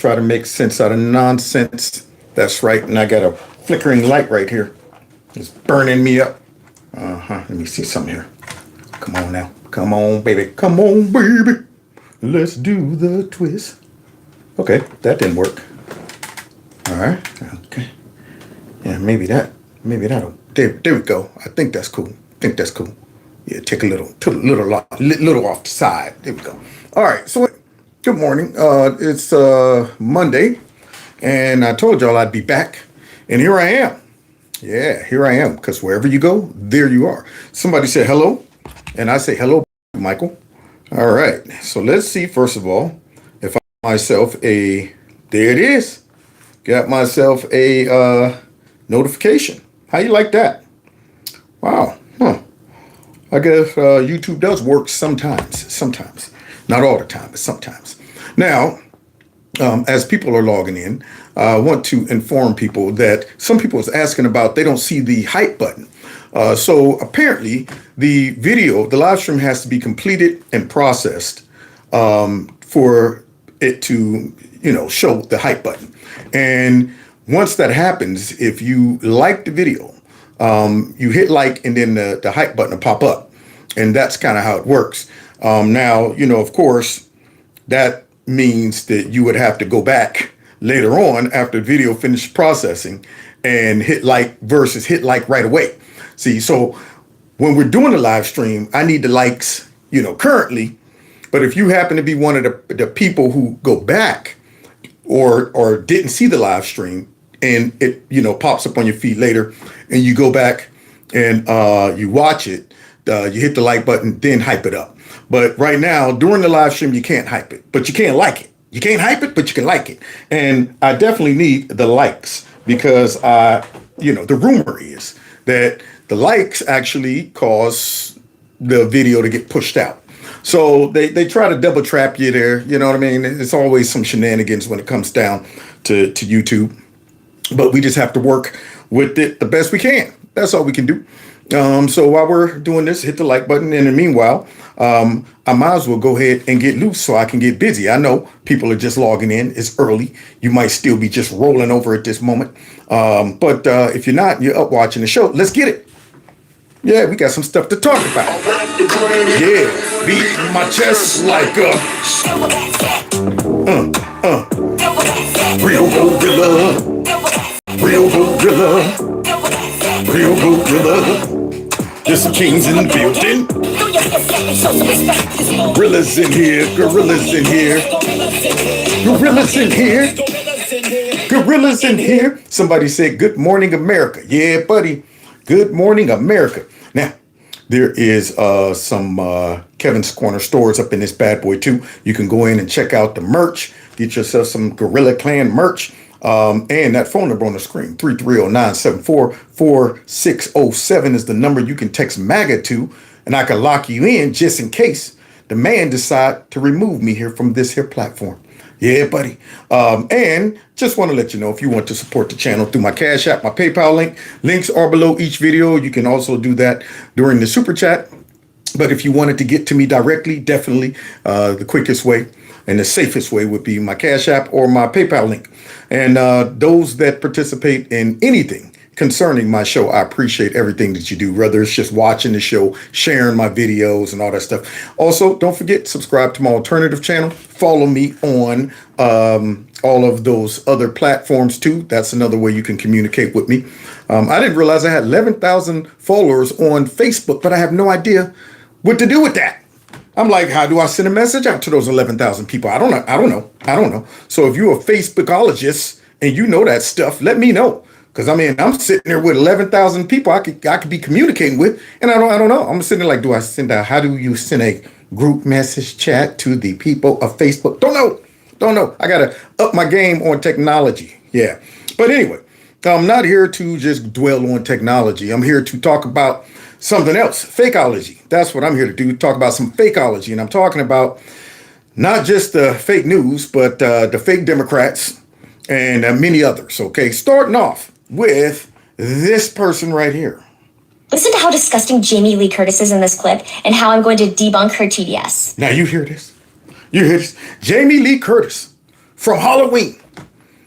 try to make sense out of nonsense. That's right. And I got a flickering light right here. It's burning me up. Let me see something here. Come on now. Come on, baby. Come on, baby. Let's do the twist. Okay, that didn't work. All right. Okay. Yeah, maybe that'll. There we go. I think that's cool. Yeah, take a little off the side. There we go. All right. So, good morning. It's Monday, and I told y'all I'd be back, and here I am. Yeah, here I am. Because wherever you go, there you are. Somebody said hello, and I say hello, Michael. All right. So let's see. First of all, if I myself a there it is. Got myself a notification. How you like that? Wow. Huh. I guess YouTube does work sometimes. Not all the time, but sometimes. Now, as people are logging in, I want to inform people that some people is asking about, they don't see the hype button. So apparently the live stream has to be completed and processed for it to, show the hype button. And once that happens, if you like the video, you hit like and then the hype button will pop up. And that's kind of how it works. Now, of course, that means that you would have to go back later on after the video finished processing and hit like versus hit like right away. See, so when we're doing the live stream, I need the likes, currently. But if you happen to be one of the people who go back or didn't see the live stream and it, pops up on your feed later and you go back and you watch it, you hit the like button, then hype it up. But right now, during the live stream, you can't hype it, but you can't like it. You can't hype it, but you can like it. And I definitely need the likes because, the rumor is that the likes actually cause the video to get pushed out. So they try to double trap you there. You know what I mean? It's always some shenanigans when it comes down to YouTube. But we just have to work with it the best we can. That's all we can do. So while we're doing this, hit the like button. And in the meanwhile, I might as well go ahead and get loose so I can get busy. I know people are just logging in. It's early. You might still be just rolling over at this moment. But if you're not, you're up watching the show. Let's get it. Yeah, we got some stuff to talk about. Yeah, beat my chest like a real gorilla. Real gorilla. There's some kings in the building. Gorillas in here. Gorillas in here. Somebody said, good morning, America. Yeah, buddy. Good morning, America. Now, there is some Kevin's Corner stores up in this bad boy, too. You can go in and check out the merch. Get yourself some Gorilla Clan merch. And that phone number on the screen, 330-974-4607 is the number you can text MAGA to, and I can lock you in just in case the man decide to remove me here from this here platform. Yeah, buddy. And just want to let you know, if you want to support the channel through my Cash App, my PayPal links are below each video. You can also do that during the super chat. But if you wanted to get to me directly, definitely the quickest way and the safest way would be my Cash App or my PayPal link. And those that participate in anything concerning my show, I appreciate everything that you do, whether it's just watching the show, sharing my videos and all that stuff. Also, don't forget, subscribe to my alternative channel. Follow me on all of those other platforms too. That's another way you can communicate with me. I didn't realize I had 11,000 followers on Facebook, but I have no idea what to do with that. I'm like, how do I send a message out to those 11,000 people? I don't know. So if you're a Facebookologist and you know that stuff, let me know. Because I'm sitting there with 11,000 people I could be communicating with, and I don't know. I'm sitting there like, how do you send a group message chat to the people of Facebook? Don't know. I gotta up my game on technology. Yeah. But anyway, I'm not here to just dwell on technology. I'm here to talk about something else. Fakeology. That's what I'm here to do. Talk about some fakeology. And I'm talking about not just the fake news, but the fake Democrats and many others. Okay. Starting off with this person right here. Listen to how disgusting Jamie Lee Curtis is in this clip and how I'm going to debunk her TDS. Now you hear this. Jamie Lee Curtis from Halloween.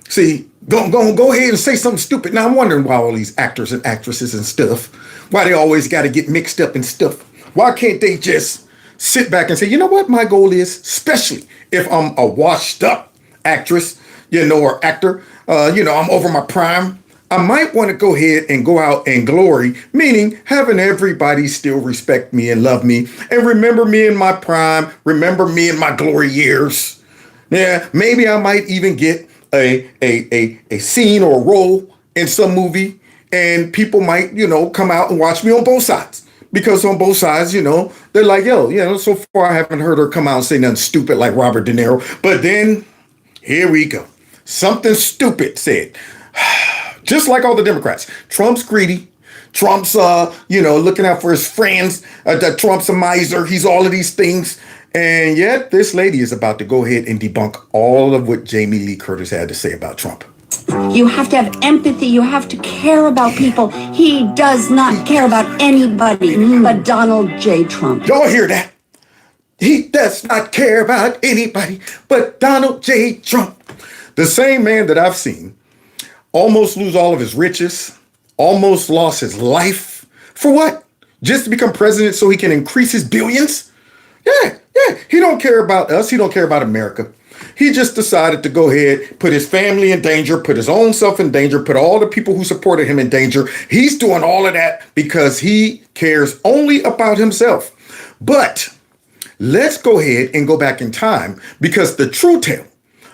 See, go ahead and say something stupid. Now I'm wondering why all these actors and actresses and stuff, why they always got to get mixed up and stuff. Why can't they just sit back and say, you know what my goal is, especially if I'm a washed up actress, or actor, I'm over my prime. I might want to go ahead and go out and glory, meaning having everybody still respect me and love me and remember me in my prime, remember me in my glory years. Yeah, maybe I might even get a scene or a role in some movie, and people might, come out and watch me on both sides. Because on both sides, they're like, yo, so far I haven't heard her come out and say nothing stupid like Robert De Niro. But then, here we go. Something stupid said. Just like all the Democrats. Trump's greedy. Trump's, looking out for his friends. Trump's a miser. He's all of these things. And yet this lady is about to go ahead and debunk all of what Jamie Lee Curtis had to say about Trump. You have to have empathy. You have to care about people. He does not care about anybody but Donald J. Trump. Y'all hear that? He does not care about anybody but Donald J. Trump. The same man that I've seen almost lose all of his riches, almost lost his life. For what? Just to become president so he can increase his billions? Yeah. He don't care about us. He don't care about America. He just decided to go ahead, put his family in danger, put his own self in danger, put all the people who supported him in danger. He's doing all of that because he cares only about himself. But let's go ahead and go back in time, because the true tale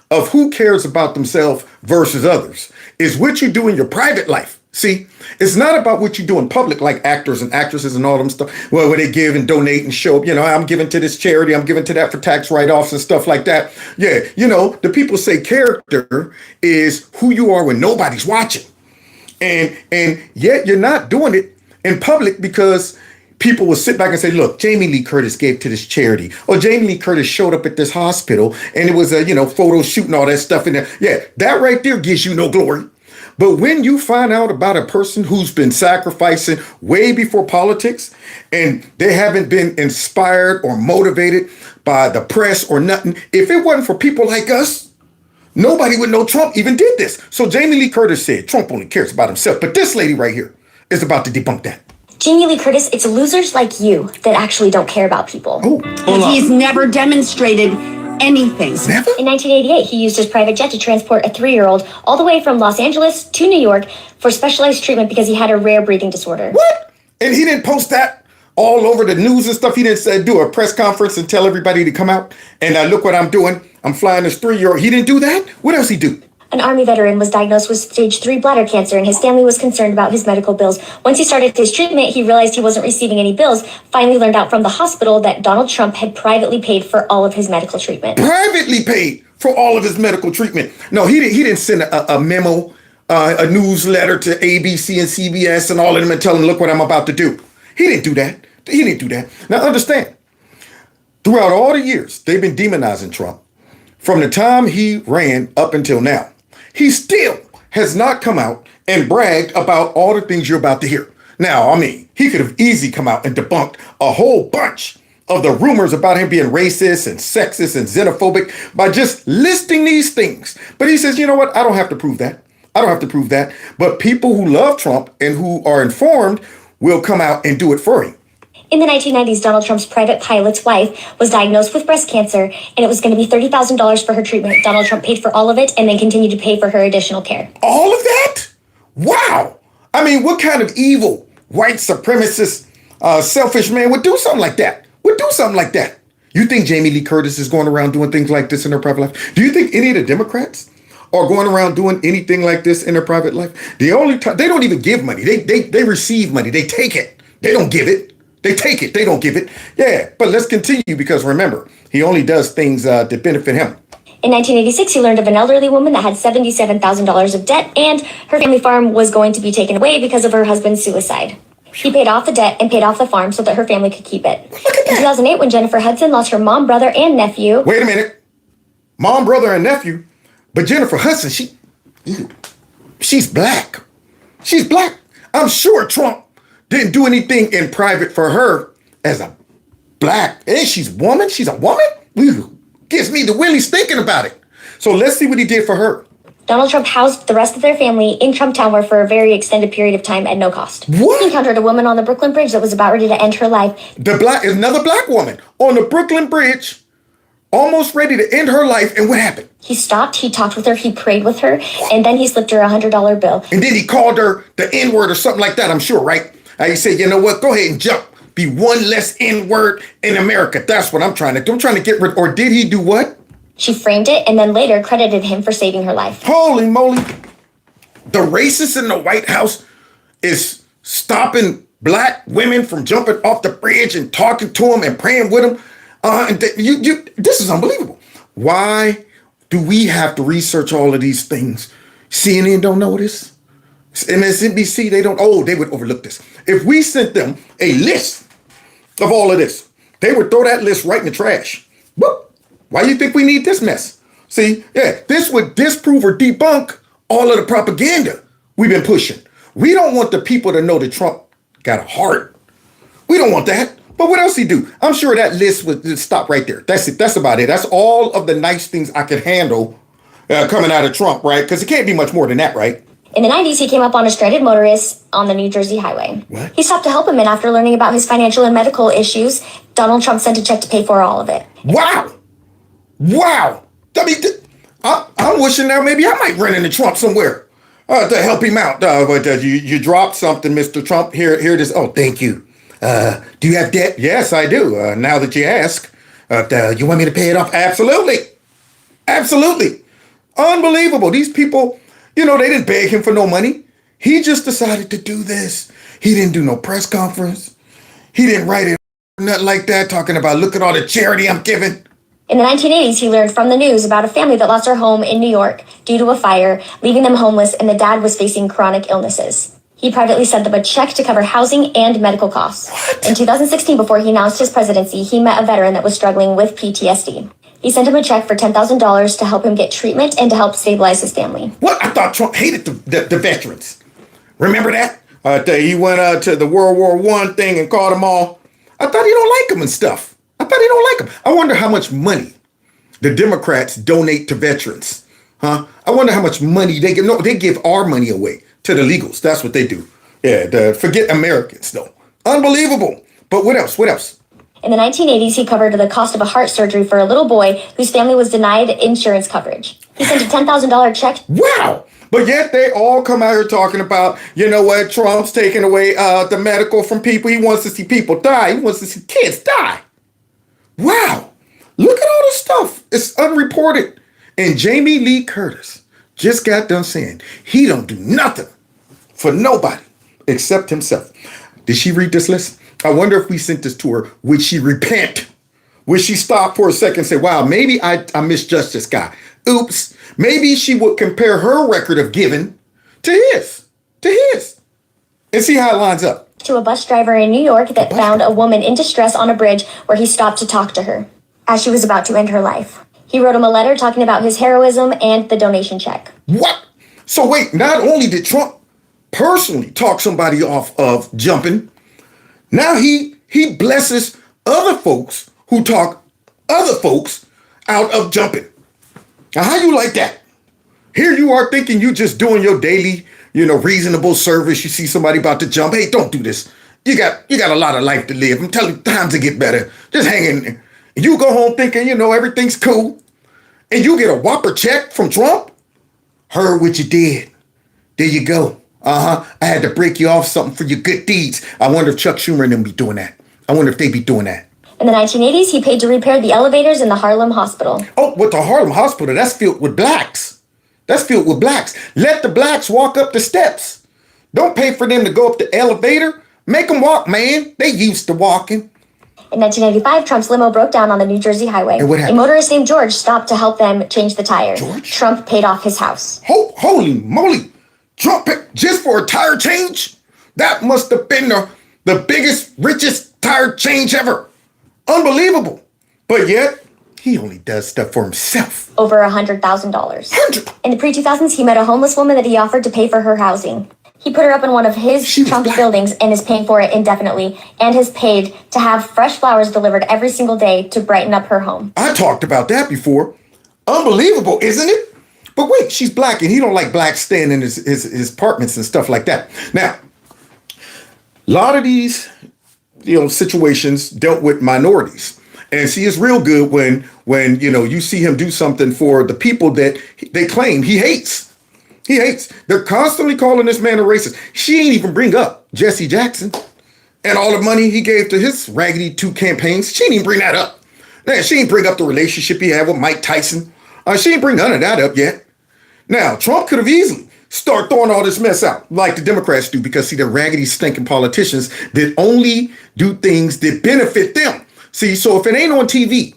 of who cares about themselves versus others is what you do in your private life. See, it's not about what you do in public, like actors and actresses and all them stuff. Well, where they give and donate and show up, I'm giving to this charity, I'm giving to that for tax write-offs and stuff like that. Yeah, the people say character is who you are when nobody's watching. And yet you're not doing it in public because people will sit back and say, look, Jamie Lee Curtis gave to this charity, or Jamie Lee Curtis showed up at this hospital and it was a, photo shoot and all that stuff in there. Yeah, that right there gives you no glory. But when you find out about a person who's been sacrificing way before politics and they haven't been inspired or motivated by the press or nothing, if it wasn't for people like us, nobody would know Trump even did this. So Jamie Lee Curtis said Trump only cares about himself. But this lady right here is about to debunk that. Jamie Lee Curtis, it's losers like you that actually don't care about people. And he's never demonstrated anything. Never? In 1988, he used his private jet to transport a 3-year-old all the way from Los Angeles to New York for specialized treatment because he had a rare breathing disorder. What? And he didn't post that all over the news and stuff? He didn't say, do a press conference and tell everybody to come out and look what I'm doing. I'm flying this 3-year-old. He didn't do that? What else he do? An Army veteran was diagnosed with stage 3 bladder cancer, and his family was concerned about his medical bills. Once he started his treatment, he realized he wasn't receiving any bills. Finally learned out from the hospital that Donald Trump had privately paid for all of his medical treatment. Privately paid for all of his medical treatment? No, he didn't send a memo, a newsletter to ABC and CBS and all of them and tell them, look what I'm about to do. He didn't do that. He didn't do that. Now understand, throughout all the years, they've been demonizing Trump. From the time he ran up until now, he still has not come out and bragged about all the things you're about to hear. Now, he could have easily come out and debunked a whole bunch of the rumors about him being racist and sexist and xenophobic by just listing these things. But he says, you know what? I don't have to prove that. I don't have to prove that. But people who love Trump and who are informed will come out and do it for him. In the 1990s, Donald Trump's private pilot's wife was diagnosed with breast cancer, and it was going to be $30,000 for her treatment. Donald Trump paid for all of it and then continued to pay for her additional care. All of that? Wow. What kind of evil, white supremacist, selfish man would do something like that? You think Jamie Lee Curtis is going around doing things like this in her private life? Do you think any of the Democrats are going around doing anything like this in their private life? The only time they don't even give money. They receive money. They take it. They don't give it. They take it. They don't give it. Yeah, but let's continue because remember, he only does things that benefit him. In 1986, he learned of an elderly woman that had $77,000 of debt, and her family farm was going to be taken away because of her husband's suicide. He paid off the debt and paid off the farm so that her family could keep it. In 2008, when Jennifer Hudson lost her mom, brother, and nephew... Wait a minute. Mom, brother, and nephew? But Jennifer Hudson, she's black. She's black. I'm sure Trump didn't do anything in private for her as a black. And she's a woman. Gives me the willies thinking about it. So let's see what he did for her. Donald Trump housed the rest of their family in Trump Tower for a very extended period of time at no cost. What? He encountered a woman on the Brooklyn Bridge that was about ready to end her life. Another black woman on the Brooklyn Bridge, almost ready to end her life. And what happened? He stopped, he talked with her, he prayed with her, and then he slipped her a $100 bill. And then he called her the N-word or something like that, I'm sure, right? He said, you know what, go ahead and jump. Be one less N-word in America. That's what I'm trying to do. I'm trying to get rid, or did he do what? She framed it and then later credited him for saving her life. Holy moly. The racist in the White House is stopping black women from jumping off the bridge and talking to them and praying with them. This is unbelievable. Why do we have to research all of these things? CNN don't know this. MSNBC, they would overlook this. If we sent them a list of all of this, they would throw that list right in the trash. Whoop. Why do you think we need this mess? See, this would disprove or debunk all of the propaganda we've been pushing. We don't want the people to know that Trump got a heart. We don't want that. But what else he do? I'm sure that list would just stop right there. That's it. That's about it. That's all of the nice things I could handle coming out of Trump, right? Because it can't be much more than that, right? In the 90s, he came up on a stranded motorist on the New Jersey highway. What? He stopped to help him, and after learning about his financial and medical issues, Donald Trump sent a check to pay for all of it. Wow. Wow. I mean, I'm wishing now maybe I might run into Trump somewhere to help him out. But you dropped something, Mr. Trump. Here it is. Oh, thank you. Do you have debt? Yes, I do. Now that you ask. You want me to pay it off? Absolutely. Absolutely. Unbelievable. These people, they didn't beg him for no money. He just decided to do this. He didn't do no press conference. He didn't write it, nothing like that, talking about, look at all the charity I'm giving. In the 1980s, he learned from the news about a family that lost their home in New York due to a fire, leaving them homeless, and the dad was facing chronic illnesses. He privately sent them a check to cover housing and medical costs. What? In 2016, before he announced his presidency, he met a veteran that was struggling with PTSD. He sent him a check for $10,000 to help him get treatment and to help stabilize his family. What? I thought Trump hated the veterans. Remember that? He went to the World War I thing and called them all. I thought he don't like them and stuff. I thought he don't like them. I wonder how much money the Democrats donate to veterans. Huh? I wonder how much money they give. No, they give our money away to the legals. That's what they do. Yeah, forget Americans, though. Unbelievable. But what else? What else? In the 1980s, he covered the cost of a heart surgery for a little boy whose family was denied insurance coverage. He sent a $10,000 check. Wow. But yet they all come out here talking about, you know what, Trump's taking away the medical from people. He wants to see people die. He wants to see kids die. Wow. Look at all this stuff. It's unreported. And Jamie Lee Curtis just got done saying he don't do nothing for nobody except himself. Did she read this list? I wonder if we sent this to her, would she repent? Would she stop for a second and say, wow, maybe I misjudged this guy. Oops. Maybe she would compare her record of giving to his, and see how it lines up. To a bus driver in New York that found a woman in distress on a bridge where he stopped to talk to her as she was about to end her life. He wrote him a letter talking about his heroism and the donation check. What? So wait, not only did Trump personally talk somebody off of jumping, now he blesses other folks who talk other folks out of jumping. Now, how you like that? Here you are thinking you just doing your daily, reasonable service. You see somebody about to jump. Hey, don't do this. You got a lot of life to live. I'm telling you, times to get better. Just hang in there. And you go home thinking, everything's cool. And you get a whopper check from Trump. Heard what you did. There you go. I had to break you off something for your good deeds. I wonder if Chuck Schumer and them be doing that. I wonder if they be doing that. In the 1980s, he paid to repair the elevators in the Harlem hospital. Oh, with the Harlem hospital, that's filled with blacks. That's filled with blacks. Let the blacks walk up the steps. Don't pay for them to go up the elevator. Make them walk, man. They used to walking. In 1995, Trump's limo broke down on the New Jersey highway. And what happened? A motorist named George stopped to help them change the tires. George? Trump paid off his house. Holy moly. Trump picked just for a tire change? That must have been the biggest, richest tire change ever. Unbelievable. But yet, he only does stuff for himself. Over $100,000. 100. In the pre-2000s, he met a homeless woman that he offered to pay for her housing. He put her up in one of his Trump's black. buildings and is paying for it indefinitely, and has paid to have fresh flowers delivered every single day to brighten up her home. I talked about that before. Unbelievable, isn't it? But wait, she's black and he don't like blacks staying in his apartments and stuff like that. Now, a lot of these, situations dealt with minorities. And see, it's real good when you see him do something for the people that they claim he hates. He hates. They're constantly calling this man a racist. She ain't even bring up Jesse Jackson and all the money he gave to his raggedy 2 campaigns. She didn't even bring that up. Man, she didn't bring up the relationship he had with Mike Tyson. She didn't bring none of that up yet. Now, Trump could have easily start throwing all this mess out like the Democrats do, because see, they're raggedy, stinking politicians that only do things that benefit them. See, so if it ain't on TV,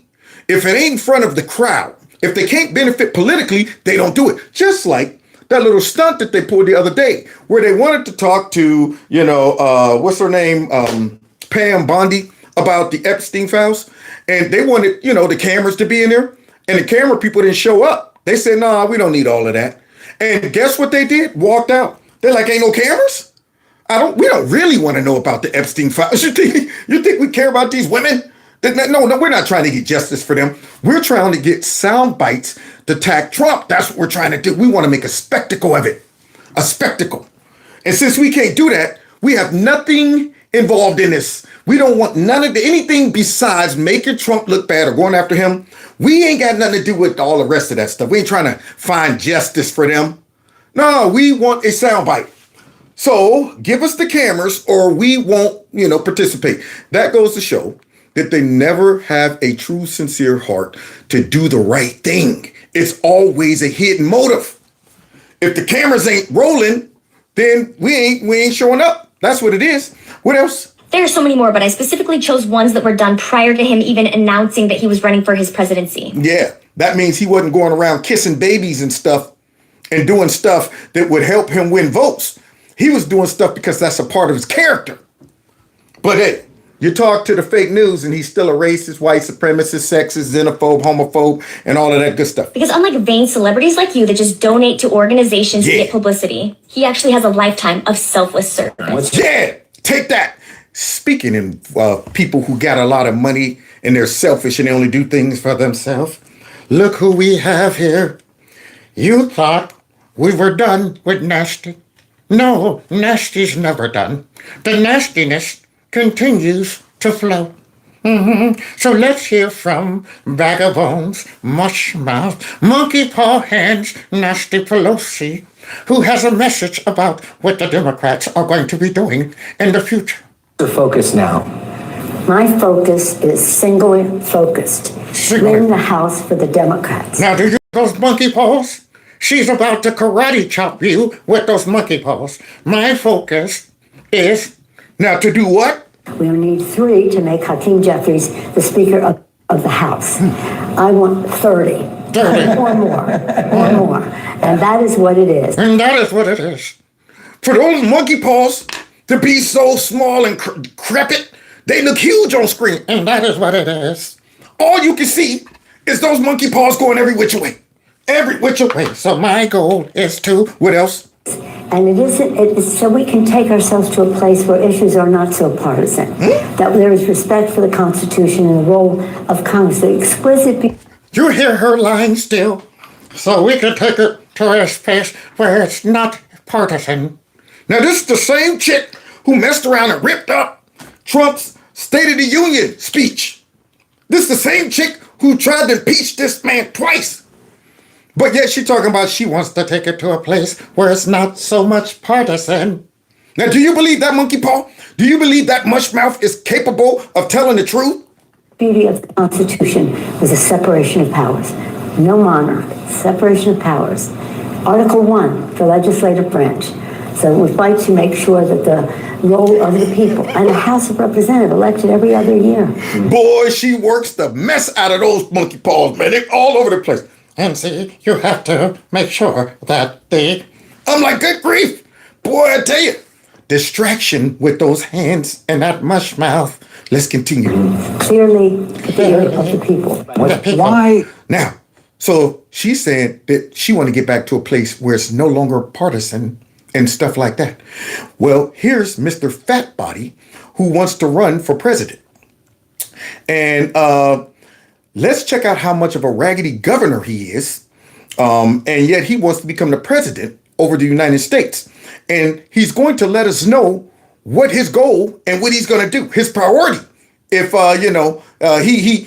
if it ain't in front of the crowd, if they can't benefit politically, they don't do it. Just like that little stunt that they pulled the other day where they wanted to talk to, what's her name? Pam Bondi about the Epstein files. And they wanted, the cameras to be in there. And the camera people didn't show up. They said, nah, we don't need all of that. And guess what they did? Walked out. They're like, ain't no cameras? We don't really want to know about the Epstein files. You think we care about these women? No, we're not trying to get justice for them. We're trying to get sound bites to attack Trump. That's what we're trying to do. We want to make a spectacle of it. A spectacle. And since we can't do that, we have nothing involved in this. We don't want anything besides making Trump look bad or going after him. We ain't got nothing to do with all the rest of that stuff. We ain't trying to find justice for them. No, we want a soundbite. So give us the cameras or we won't, participate. That goes to show that they never have a true, sincere heart to do the right thing. It's always a hidden motive. If the cameras ain't rolling, then we ain't showing up. That's what it is. What else? There are so many more, but I specifically chose ones that were done prior to him even announcing that he was running for his presidency. Yeah, that means he wasn't going around kissing babies and stuff and doing stuff that would help him win votes. He was doing stuff because that's a part of his character. But hey, you talk to the fake news and he's still a racist, white supremacist, sexist, xenophobe, homophobe, and all of that good stuff. Because unlike vain celebrities like you that just donate to organizations to get publicity, he actually has a lifetime of selfless service. Yeah, take that. Speaking in people who got a lot of money and they're selfish and they only do things for themselves. Look who we have here. You thought we were done with nasty. No, nasty's never done. The nastiness continues to flow. So let's hear from Bag of Bones, Mush Mouth, Monkey Paw Hands, Nasty Pelosi, who has a message about what the Democrats are going to be doing in the future. The focus now. My focus is singular focused. Win the House for the Democrats. Now, do you those monkey paws? She's about to karate chop you with those monkey paws. My focus is now to do what? We need 3 to make Hakeem Jeffries the Speaker of the House. I want 30. Or more. And that is what it is. And that is what it is. For those monkey paws to be so small and crepit, they look huge on screen. And that is what it is. All you can see is those monkey paws going every which way. Every which way. So my goal is to, what else? And it's so we can take ourselves to a place where issues are not so partisan. That there is respect for the Constitution and the role of Congress. The exquisite... You hear her lying still? So we can take it to a space where it's not partisan. Now this is the same chick who messed around and ripped up Trump's State of the Union speech. This is the same chick who tried to impeach this man twice. But yet she talking about she wants to take it to a place where it's not so much partisan. Now, do you believe that, monkey paw? Do you believe that mushmouth is capable of telling the truth? Beauty of the Constitution was a separation of powers. No monarch, separation of powers. Article 1, the legislative branch. So we fight to make sure that the role of the people and the House of Representatives elected every other year. Boy, she works the mess out of those monkey paws, man. They're all over the place. And see, you have to make sure that I'm like, good grief. Boy, I tell you, distraction with those hands and that mush mouth. Let's continue. Clearly, the theory of the people. Why? Now, so she said that she want to get back to a place where it's no longer partisan and stuff like that. Well, here's Mr. Fat Body who wants to run for president. And let's check out how much of a raggedy governor he is. And yet he wants to become the president over the United States. And he's going to let us know what his goal and what he's going to do, his priority, if,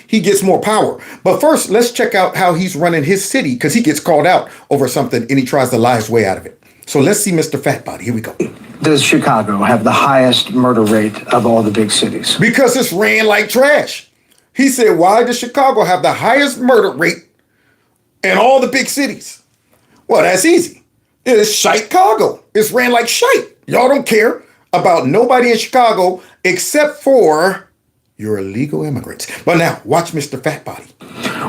he gets more power. But first, let's check out how he's running his city, because he gets called out over something and he tries to lie his way out of it. So let's see Mr. Fatbody. Here we go. Does Chicago have the highest murder rate of all the big cities? Because it's ran like trash. He said, why does Chicago have the highest murder rate in all the big cities? Well, that's easy. It's Chicago. It's ran like shite. Y'all don't care about nobody in Chicago except for your illegal immigrants. But now, watch Mr. Fatbody.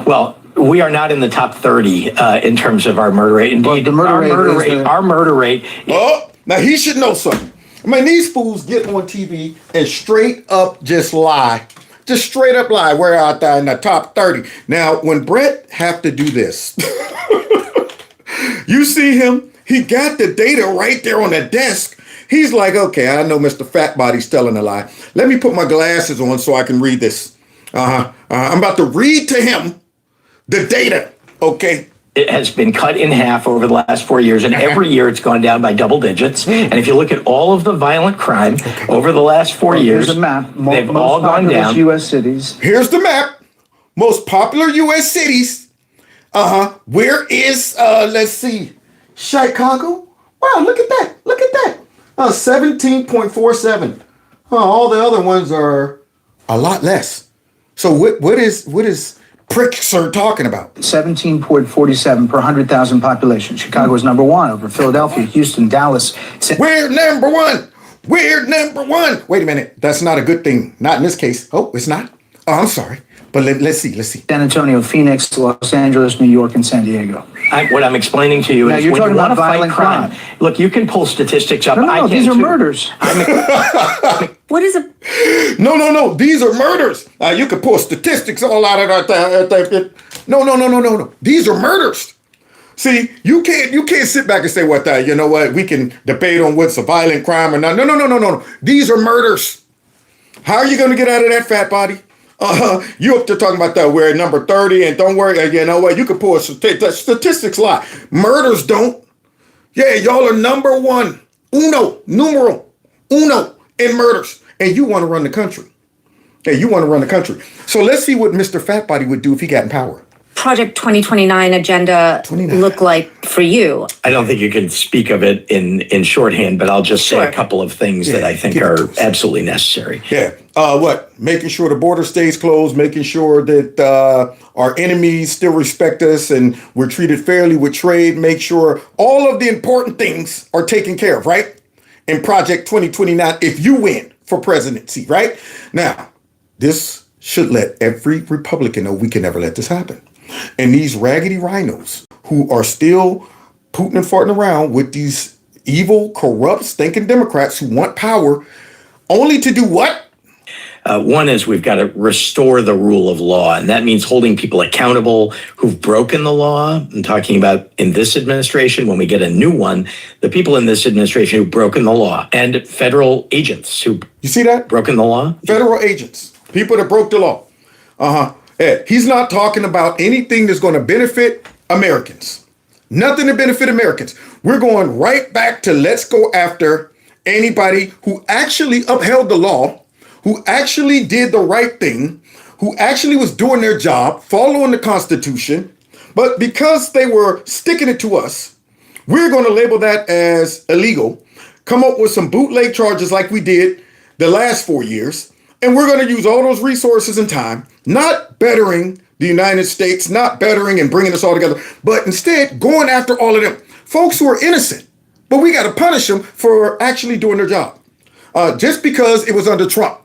Well, we are not in the top 30 in terms of our murder rate. Indeed, our murder rate. Oh, now he should know something. I mean, these fools get on TV and straight up just lie. Just straight up lie. We're out there in the top 30. Now, when Brett have to do this, you see him, he got the data right there on the desk. He's like, okay, I know Mr. Fatbody's telling a lie. Let me put my glasses on so I can read this. I'm about to read to him the data, okay? It has been cut in half over the last 4 years, and every year it's gone down by double digits. And if you look at all of the violent crime over the last 4 years, Here's a map. they've all gone down. U.S. cities. Here's the map. Most popular U.S. cities. Where is, let's see, Chicago? Wow, look at that. Look at that. 17.47. All the other ones are a lot less. So what is Prickser talking about? 17.47 per 100,000 population. Chicago is number one over Philadelphia, Houston, Dallas. We're number one. We're number one. Wait a minute. That's not a good thing. Not in this case. Oh, it's not? Oh, I'm sorry. But let's see. San Antonio, Phoenix, Los Angeles, New York, and San Diego. What I'm explaining to you Now, is you're when talking you want to about fight violent crime. Look, you can pull statistics up. No, these are murders. What is a No. These are murders. You could pull statistics all out of that. No. These are murders. See, you can't sit back and say, you know what, we can debate on what's a violent crime or not. No. These are murders. How are you going to get out of that, fat body? You up there talking about that we're at number 30, and don't worry, you know what, you can pull statistics lie. Murders don't. Yeah, y'all are number one. Numero uno in murders. And you want to run the country. So let's see what Mr. Fatbody would do if he got in power. Project 2029 agenda look like for you? I don't think you can speak of it in shorthand, but I'll just say a couple of things that I think are absolutely necessary. Yeah. Making sure the border stays closed, making sure that our enemies still respect us and we're treated fairly with trade, make sure all of the important things are taken care of, right? In Project 2029, if you win for presidency, right? Now, this should let every Republican know we can never let this happen. And these raggedy rhinos who are still pooting and farting around with these evil, corrupt, stinking Democrats who want power only to do what? One is we've got to restore the rule of law, and that means holding people accountable who've broken the law. I'm talking about in this administration, when we get a new one, the people in this administration who've broken the law, and federal agents who you see that? Broken the law? Federal agents, people that broke the law. He's not talking about anything that's going to benefit Americans. Nothing to benefit Americans. We're going right back to let's go after anybody who actually upheld the law, who actually did the right thing, who actually was doing their job, following the Constitution. But because they were sticking it to us, we're going to label that as illegal, come up with some bootleg charges like we did the last 4 years. And we're going to use all those resources and time, not bettering the United States, not bettering and bringing us all together, but instead going after all of them folks who are innocent. But we got to punish them for actually doing their job just because it was under Trump.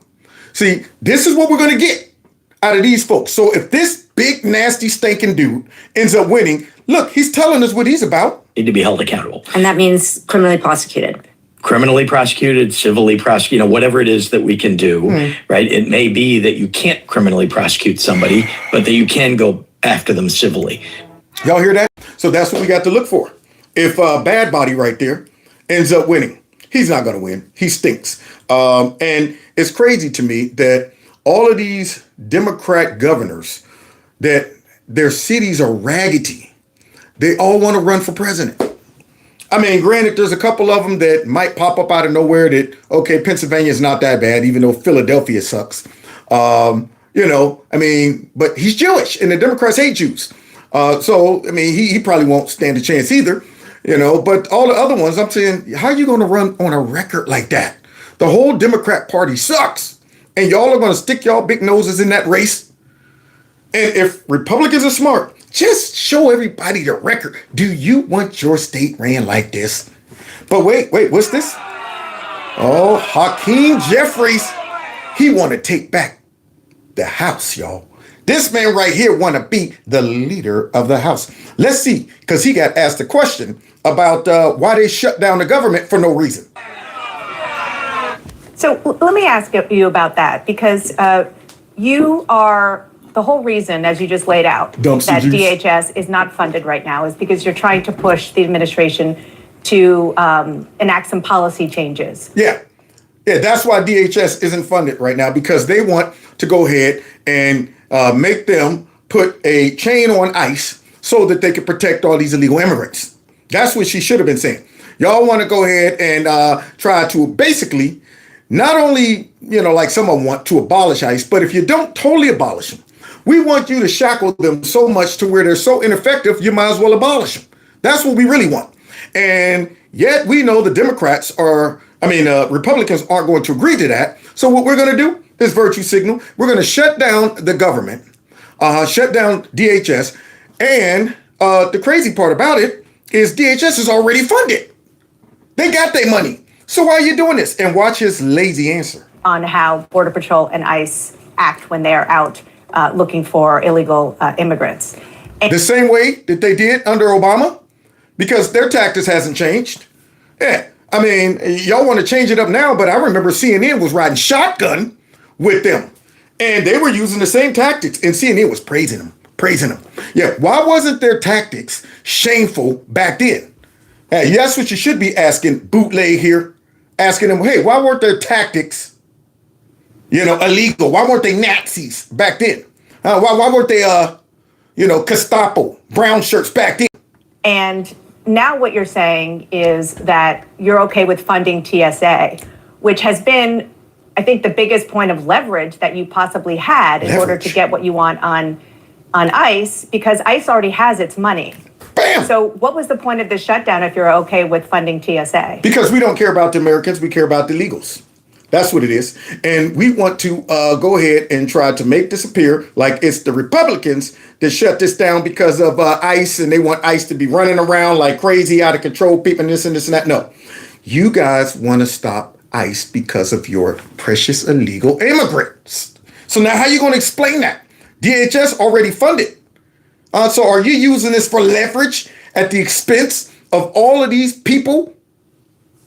See, this is what we're going to get out of these folks. So if this big, nasty, stinking dude ends up winning, look, he's telling us what he's about. Need to be held accountable. And that means criminally prosecuted. Criminally prosecuted, civilly prosecuted, whatever it is that we can do, right? It may be that you can't criminally prosecute somebody, but that you can go after them civilly. Y'all hear that? So that's what we got to look for. If Bad Body right there ends up winning, he's not going to win. He stinks. And it's crazy to me that all of these Democrat governors that their cities are raggedy. They all want to run for president. I mean, granted, there's a couple of them that might pop up out of nowhere that, okay, Pennsylvania's not that bad, even though Philadelphia sucks. But he's Jewish and the Democrats hate Jews. He probably won't stand a chance either, but all the other ones, I'm saying, how are you going to run on a record like that? The whole Democrat Party sucks. And y'all are going to stick y'all big noses in that race. And if Republicans are smart, just show everybody the record. Do you want your state ran like this? But wait, what's this? Oh, Hakeem Jeffries. He want to take back the House, y'all. This man right here want to be the leader of the House. Let's see, because he got asked a question about why they shut down the government for no reason. So let me ask you about that, because you are the whole reason, as you just laid out, that DHS is not funded right now is because you're trying to push the administration to enact some policy changes. Yeah, that's why DHS isn't funded right now, because they want to go ahead and make them put a chain on ICE so that they can protect all these illegal immigrants. That's what she should have been saying. Y'all want to go ahead and try to basically not only, like some of them want to abolish ICE, but if you don't totally abolish them, we want you to shackle them so much to where they're so ineffective, you might as well abolish them. That's what we really want. And yet we know the Republicans aren't going to agree to that. So what we're going to do is virtue signal. We're going to shut down the government, shut down DHS. And the crazy part about it is DHS is already funded. They got their money. So why are you doing this? And watch his lazy answer. On how Border Patrol and ICE act when they're out looking for illegal immigrants. The same way that they did under Obama, because their tactics hasn't changed. Yeah, y'all want to change it up now, but I remember CNN was riding shotgun with them, and they were using the same tactics, and CNN was praising them. Yeah, why wasn't their tactics shameful back then? Hey, that's what you should be asking Bootleg here, asking them, hey, why weren't their tactics, illegal? Why weren't they Nazis back then? Why weren't they, Gestapo, brown shirts back then? And now what you're saying is that you're okay with funding TSA, which has been, I think, the biggest point of leverage that you possibly had in order to get what you want on ICE, because ICE already has its money. Bam! So what was the point of the shutdown if you're okay with funding TSA? Because we don't care about the Americans, we care about the illegals. That's what it is. And we want to go ahead and try to make this appear like it's the Republicans that shut this down because of ICE, and they want ICE to be running around like crazy, out of control, people, this and that. No, you guys want to stop ICE because of your precious illegal immigrants. So now how are you going to explain that? DHS already funded. So are you using this for leverage at the expense of all of these people,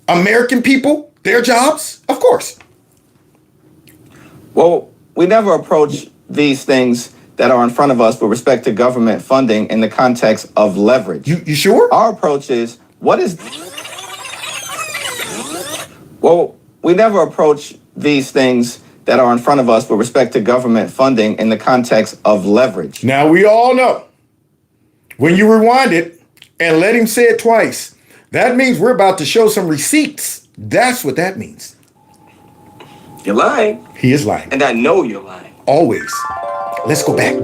American people, their jobs? Of course. Well, we never approach these things that are in front of us with respect to government funding in the context of leverage. You sure? Our approach is, Well, we never approach these things that are in front of us with respect to government funding in the context of leverage. Now, we all know when you rewind it and let him say it twice, that means we're about to show some receipts. That's what that means. You're lying. He is lying. And I know you're lying. Always. Let's go back.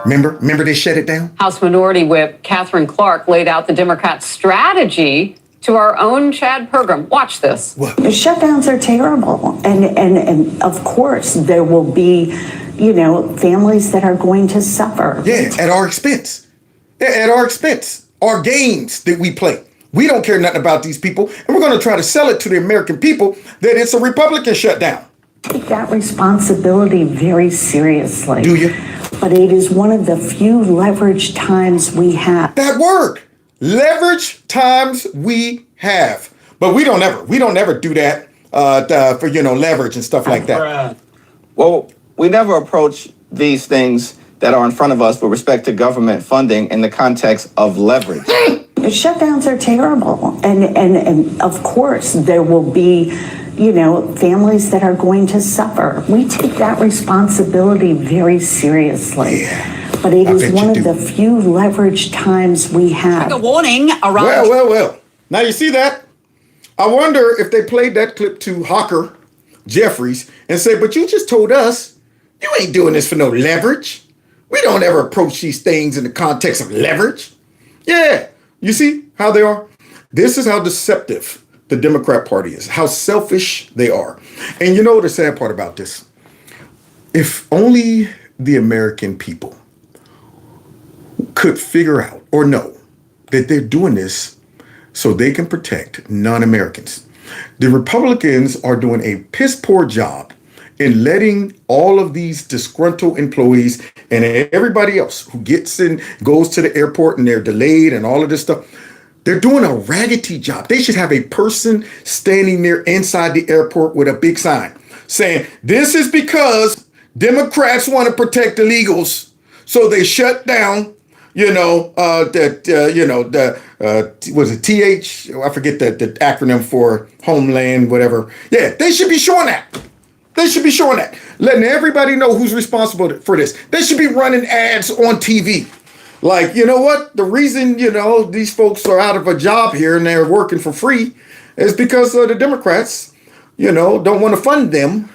Remember they shut it down? House Minority Whip Catherine Clark laid out the Democrats' strategy to our own Chad program. Watch this. What? The shutdowns are terrible. And of course, there will be, families that are going to suffer. Yeah, at our expense. Yeah, at our expense. Our games that we play. We don't care nothing about these people. And we're going to try to sell it to the American people that it's a Republican shutdown. Take that responsibility very seriously. Do you? But it is one of the few leverage times we have. That word. Leverage times we have. But we don't ever do that for, leverage and stuff like that. Well, we never approach these things that are in front of us with respect to government funding in the context of leverage. The shutdowns are terrible. And of course, there will be, families that are going to suffer. We take that responsibility very seriously. Yeah. But it I is bet one you of the do. few leveraged times we have. A warning around. Well. Now you see that? I wonder if they played that clip to Hawker Jeffries and say, but you just told us you ain't doing this for no leverage. We don't ever approach these things in the context of leverage. Yeah, you see how they are? This is how deceptive the Democrat Party is, how selfish they are. And you know the sad part about this? If only the American people could figure out or know that they're doing this so they can protect non-Americans. The Republicans are doing a piss poor job in letting all of these disgruntled employees and everybody else who gets in, goes to the airport and they're delayed and all of this stuff. They're doing a raggedy job. They should have a person standing there inside the airport with a big sign saying, this is because Democrats want to protect illegals. So they shut down, was it TH? I forget the acronym for Homeland, whatever. Yeah, they should be showing that. They should be showing that. Letting everybody know who's responsible for this. They should be running ads on TV. Like, you know what? The reason, these folks are out of a job here and they're working for free is because the Democrats, don't want to fund them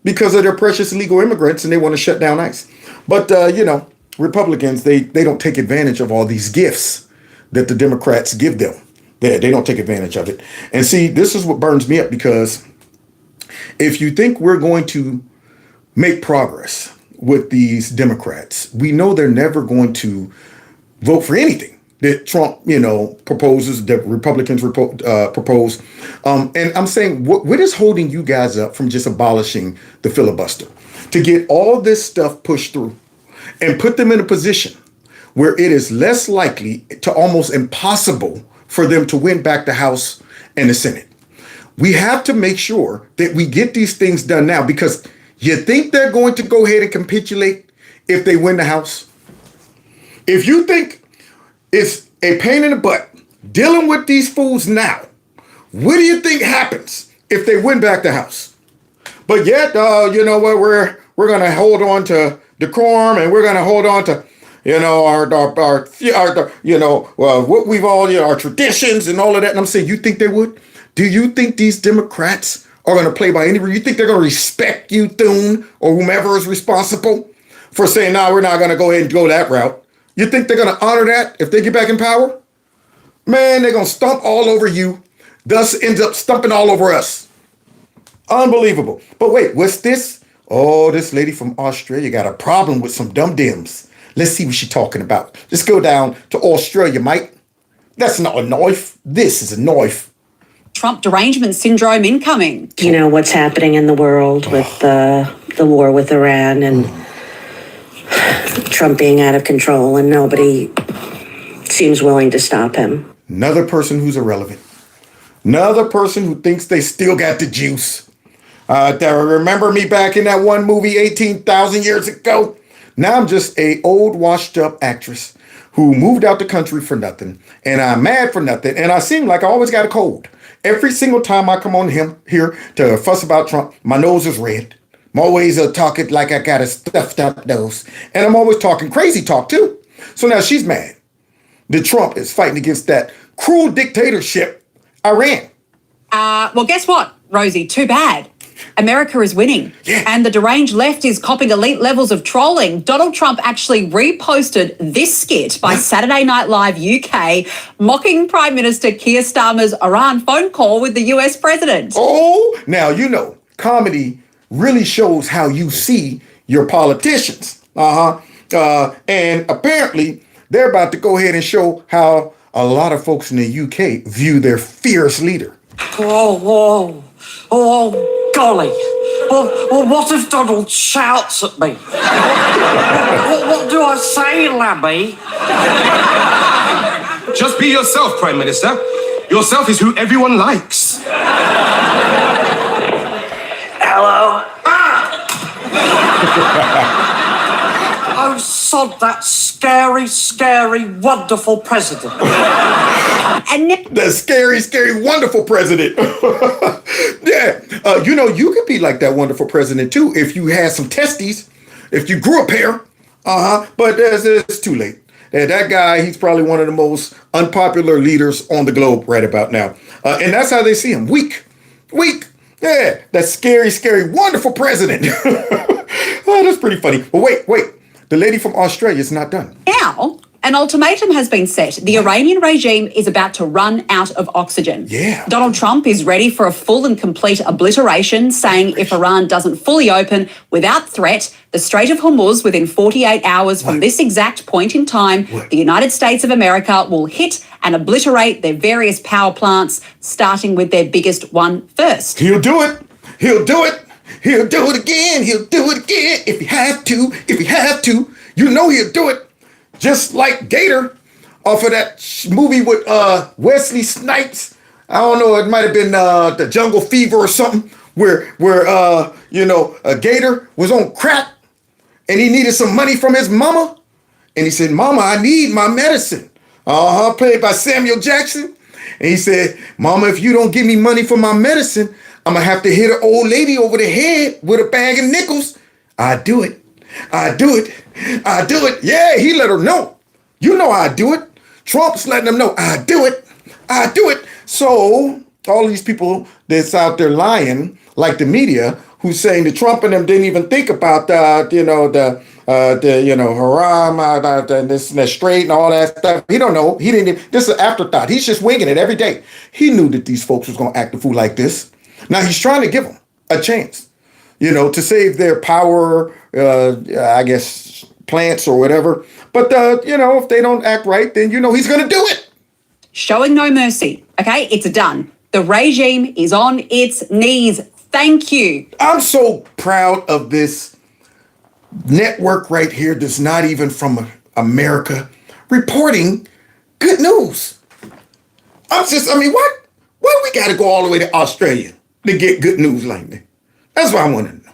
because of their precious illegal immigrants and they want to shut down ICE. But, Republicans, they don't take advantage of all these gifts that the Democrats give them. They don't take advantage of it. And see, this is what burns me up, because if you think we're going to make progress with these Democrats, we know they're never going to vote for anything that Trump, proposes, that Republicans propose. And I'm saying, what is holding you guys up from just abolishing the filibuster? To get all this stuff pushed through and put them in a position where it is less likely to almost impossible for them to win back the House and the Senate. We have to make sure that we get these things done now, because you think they're going to go ahead and capitulate if they win the House? If you think it's a pain in the butt dealing with these fools now, what do you think happens if they win back the House? But yet, you know what, we're going to hold on to decorum, and we're going to hold on to, what we've all, our traditions and all of that. And I'm saying, you think they would? Do you think these Democrats are going to play by any rule? You think they're going to respect you, Thune, or whomever is responsible for saying, no, we're not going to go ahead and go that route? You think they're going to honor that if they get back in power? Man, they're going to stomp all over you, thus ends up stumping all over us. Unbelievable. But wait, what's this? Oh, this lady from Australia got a problem with some dum-dums. Let's see what she's talking about. Let's go down to Australia, mate. That's not a knife. This is a knife. Trump derangement syndrome incoming. What's happening in the world with the war with Iran and Trump being out of control, and nobody seems willing to stop him. Another person who's irrelevant. Another person who thinks they still got the juice. Remember me back in that one movie 18,000 years ago? Now I'm just a old washed up actress who moved out the country for nothing, and I'm mad for nothing, and I seem like I always got a cold. Every single time I come on here to fuss about Trump, my nose is red. I'm always talking like I got a stuffed up nose, and I'm always talking crazy talk too. So now she's mad that Trump is fighting against that cruel dictatorship, Iran. Well, guess what, Rosie? Too bad. America is winning, and the deranged left is copping elite levels of trolling. Donald Trump actually reposted this skit by Saturday Night Live UK, mocking Prime Minister Keir Starmer's Iran phone call with the US president. Oh, now, comedy really shows how you see your politicians. And apparently, they're about to go ahead and show how a lot of folks in the UK view their fierce leader. Oh, golly. Well, what if Donald shouts at me? What do I say, Labby? Just be yourself, Prime Minister. Yourself is who everyone likes. Hello? Oh, sod that scary, wonderful president. The scary, wonderful president. Yeah. You could be like that wonderful president too if you had some testes, if you grew a pair. But it's too late. And that guy, he's probably one of the most unpopular leaders on the globe right about now. And that's how they see him. Weak. Yeah, that scary, wonderful president. Oh, that's pretty funny. But wait. The lady from Australia is not done. Now, an ultimatum has been set. The Iranian regime is about to run out of oxygen. Yeah. Donald Trump is ready for a full and complete obliteration, saying if Iran doesn't fully open without threat the Strait of Hormuz within 48 hours from this exact point in time, the United States of America will hit and obliterate their various power plants, starting with their biggest one first. He'll do it. He'll do it again. He'll do it again if he has to. You know he'll do it. Just like Gator off of that movie with Wesley Snipes. I don't know, it might have been the Jungle Fever or something where a Gator was on crack and he needed some money from his mama. And he said, "Mama, I need my medicine." Played by Samuel Jackson. And he said, "Mama, if you don't give me money for my medicine, I'm going to have to hit an old lady over the head with a bag of nickels." I do it. Yeah, he let her know. You know I do it. Trump's letting them know I do it. So all these people that's out there lying, like the media, who's saying that Trump and them didn't even think about haram, this and that straight and all that stuff. He don't know. He didn't. This is an afterthought. He's just winging it every day. He knew that these folks was gonna act a fool like this. Now he's trying to give them a chance, to save their power, I guess, plants or whatever. But, if they don't act right, then, he's going to do it. Showing no mercy. Okay, it's done. The regime is on its knees. Thank you. I'm so proud of this network right here that's not even from America reporting good news. What? Why do we got to go all the way to Australia to get good news like that? That's what I want to know.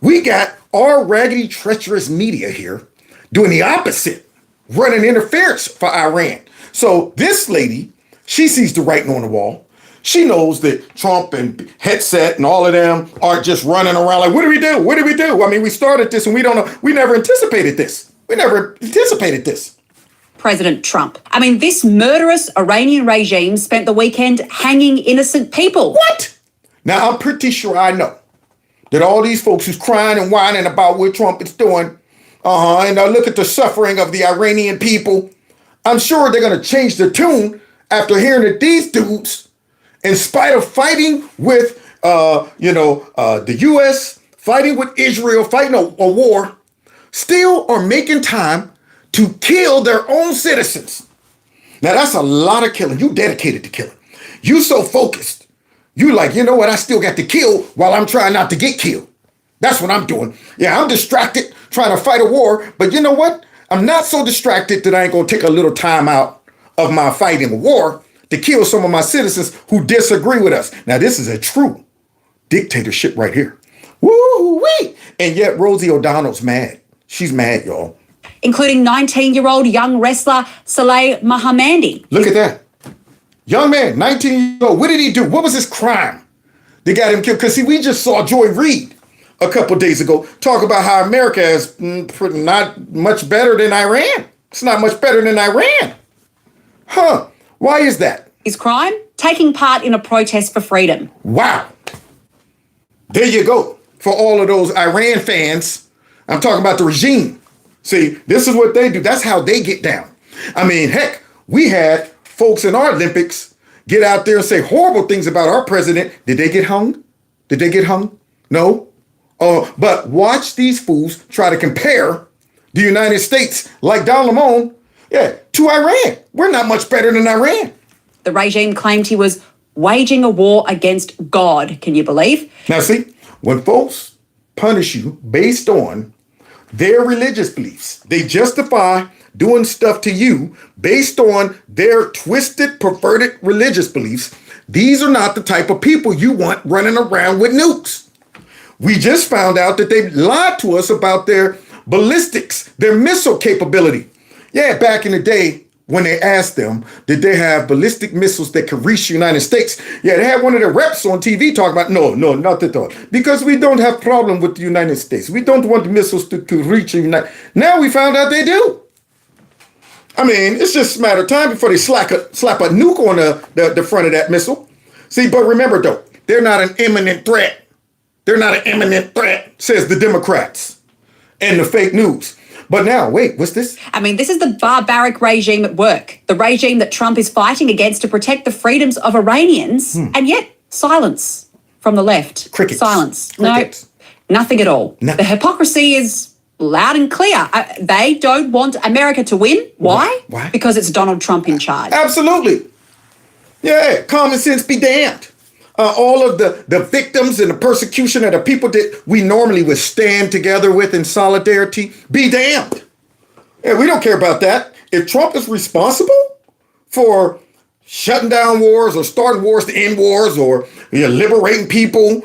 We got our raggedy, treacherous media here doing the opposite, running interference for Iran. So this lady, she sees the writing on the wall. She knows that Trump and Headset and all of them are just running around like, what do we do? What do we do? I mean, we started this and we don't know. We never anticipated this. President Trump. I mean, this murderous Iranian regime spent the weekend hanging innocent people. What? Now, I'm pretty sure I know that all these folks who's crying and whining about what Trump is doing, and look at the suffering of the Iranian people, I'm sure they're going to change their tune after hearing that these dudes, in spite of fighting with, the U.S., fighting with Israel, fighting a war, still are making time to kill their own citizens. Now, that's a lot of killing. You dedicated to killing. You so focused. You like, you know what? I still got to kill while I'm trying not to get killed. That's what I'm doing. Yeah, I'm distracted trying to fight a war. But you know what? I'm not so distracted that I ain't going to take a little time out of my fighting a war to kill some of my citizens who disagree with us. Now, this is a true dictatorship right here. Woo-wee! And yet Rosie O'Donnell's mad. She's mad, y'all. Including 19-year-old young wrestler Saleh Mohammadi. Look at that. Young man, 19 years old. What did he do? What was his crime? They got him killed. Because, see, we just saw Joy Reid a couple days ago talk about how America is not much better than Iran. It's not much better than Iran. Huh. Why is that? His crime? Taking part in a protest for freedom. Wow. There you go. For all of those Iran fans, I'm talking about the regime. See, this is what they do. That's how they get down. I mean, heck, we had folks in our Olympics get out there and say horrible things about our president. Did they get hung? No. But watch these fools try to compare the United States, like Don Lemon, to Iran. We're not much better than Iran. The regime claimed he was waging a war against God. Can you believe? Now, see, when folks punish you based on their religious beliefs, they justify doing stuff to you based on their twisted, perverted religious beliefs. These are not the type of people you want running around with nukes. We just found out that they lied to us about their ballistics, their missile capability. Yeah, back in the day, when they asked them, did they have ballistic missiles that could reach the United States? Yeah, they had one of the reps on TV talking about, no, not at all. Because we don't have problem with the United States. We don't want the missiles to reach the United States. Now we found out they do. I mean, it's just a matter of time before they slap a nuke on the front of that missile. See, but remember though, they're not an imminent threat. They're not an imminent threat, says the Democrats and the fake news. But now, wait, what's this? I mean, this is the barbaric regime at work, the regime that Trump is fighting against to protect the freedoms of Iranians, and yet silence from the left. Crickets. Silence. Crickets. No, nothing at all. The hypocrisy is loud and clear. They don't want America to win. Why? Why? Because it's Donald Trump in charge. Absolutely. Yeah, common sense be damned. All of the victims and the persecution of the people that we normally would stand together with in solidarity, be damned. Yeah, we don't care about that. If Trump is responsible for shutting down wars or starting wars to end wars or liberating people,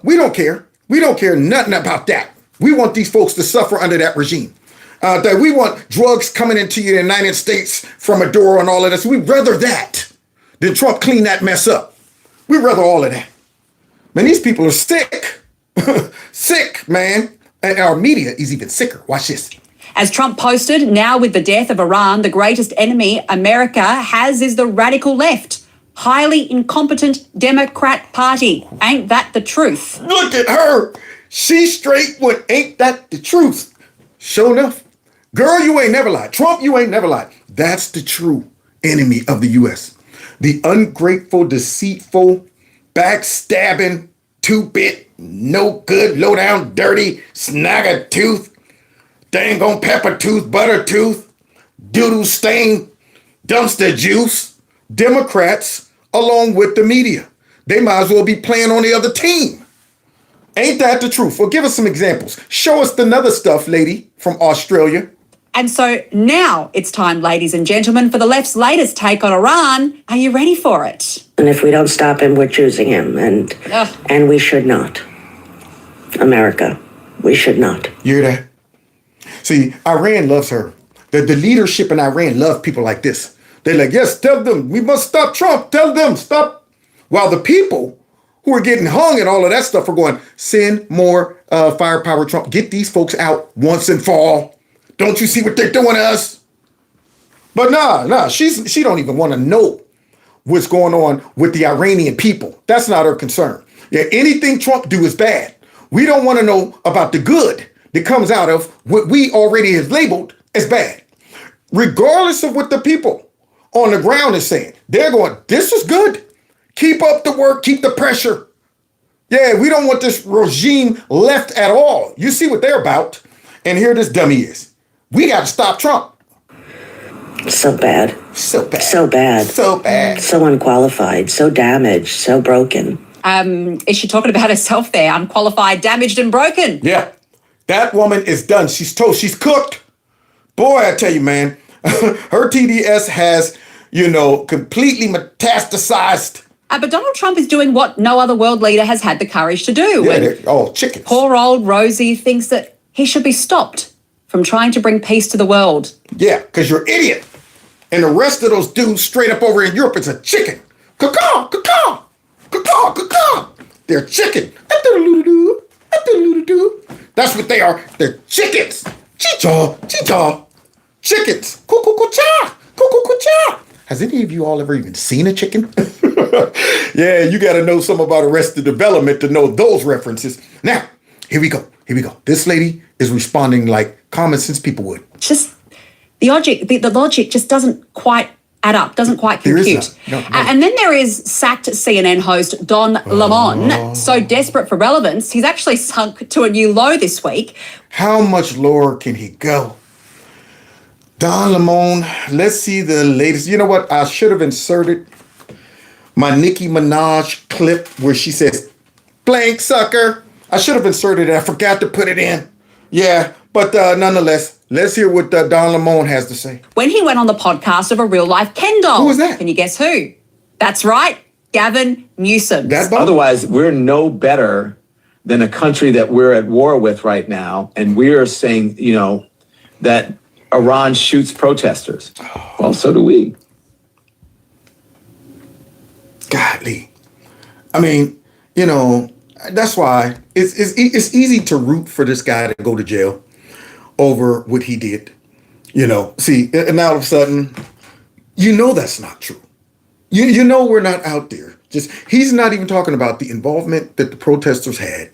we don't care. We don't care nothing about that. We want these folks to suffer under that regime. That we want drugs coming into the United States from a door and all of this. We'd rather that than Trump clean that mess up. We'd rather all of that. Man, these people are sick. Sick, man. And our media is even sicker. Watch this. As Trump posted, now with the death of Iran, the greatest enemy America has is the radical left. Highly incompetent Democrat Party. Ain't that the truth? Look at her. She's straight when ain't that the truth. Sure enough. Girl, you ain't never lied. Trump, you ain't never lied. That's the true enemy of the U.S. The ungrateful, deceitful, backstabbing, two-bit, no good, low down, dirty, snagger tooth, dang on pepper tooth, butter tooth, doodle stain, dumpster juice, Democrats, along with the media. They might as well be playing on the other team. Ain't that the truth? Well, give us some examples. Show us the other stuff, lady from Australia. And so now it's time, ladies and gentlemen, for the left's latest take on Iran. Are you ready for it? And if we don't stop him, we're choosing him. And we should not. America, we should not. You hear that? See, Iran loves her. The leadership in Iran love people like this. They're like, yes, tell them, we must stop Trump. Tell them, stop. While the people who are getting hung and all of that stuff are going, send more firepower, Trump. Get these folks out once and for all. Don't you see what they're doing to us? But nah, she don't even want to know what's going on with the Iranian people. That's not her concern. Yeah, anything Trump do is bad. We don't want to know about the good that comes out of what we already have labeled as bad. Regardless of what the people on the ground is saying, they're going, this is good. Keep up the work, keep the pressure. Yeah, we don't want this regime left at all. You see what they're about. And here this dummy is. We got to stop Trump. So bad. So bad. So bad. So bad. So unqualified. So damaged. So broken. Is she talking about herself there? Unqualified, damaged, and broken. Yeah. That woman is done. She's toast. She's cooked. Boy, I tell you, man, her TDS has, completely metastasized. But Donald Trump is doing what no other world leader has had the courage to do. Yeah, they're all chickens. Poor old Rosie thinks that he should be stopped from trying to bring peace to the world. Yeah, because you're an idiot. And the rest of those dudes straight up over in Europe is a chicken. Caw-caw, caw-caw, caw-caw, caw-caw. They're chicken. That's what they are. They're chickens. Chee-chaw, chee-chaw. Chickens. Coo-coo-coo-cha. Coo-coo-coo-cha. Has any of you all ever even seen a chicken? Yeah, you got to know some about Arrested Development to know those references. Now, here we go. This lady is responding like common sense people would. Just the logic just doesn't quite add up, doesn't quite compute. No. And then there is sacked CNN host Don Lemon, so desperate for relevance, he's actually sunk to a new low this week. How much lower can he go? Don Lemon, let's see the latest. You know what? I should have inserted my Nicki Minaj clip where she says, blank sucker. I should have inserted it. I forgot to put it in. Yeah, but nonetheless, let's hear what Don Lemon has to say. When he went on the podcast of a real-life Ken doll. Who was that? Can you guess who? That's right, Gavin Newsom. Otherwise, we're no better than a country that we're at war with right now. And we are saying, that Iran shoots protesters. Well, so do we. Godly. I mean, you know, that's why it's easy to root for this guy to go to jail over what he did. You know, see, and now all of a sudden, you know that's not true. You know we're not out there. Just he's not even talking about the involvement that the protesters had.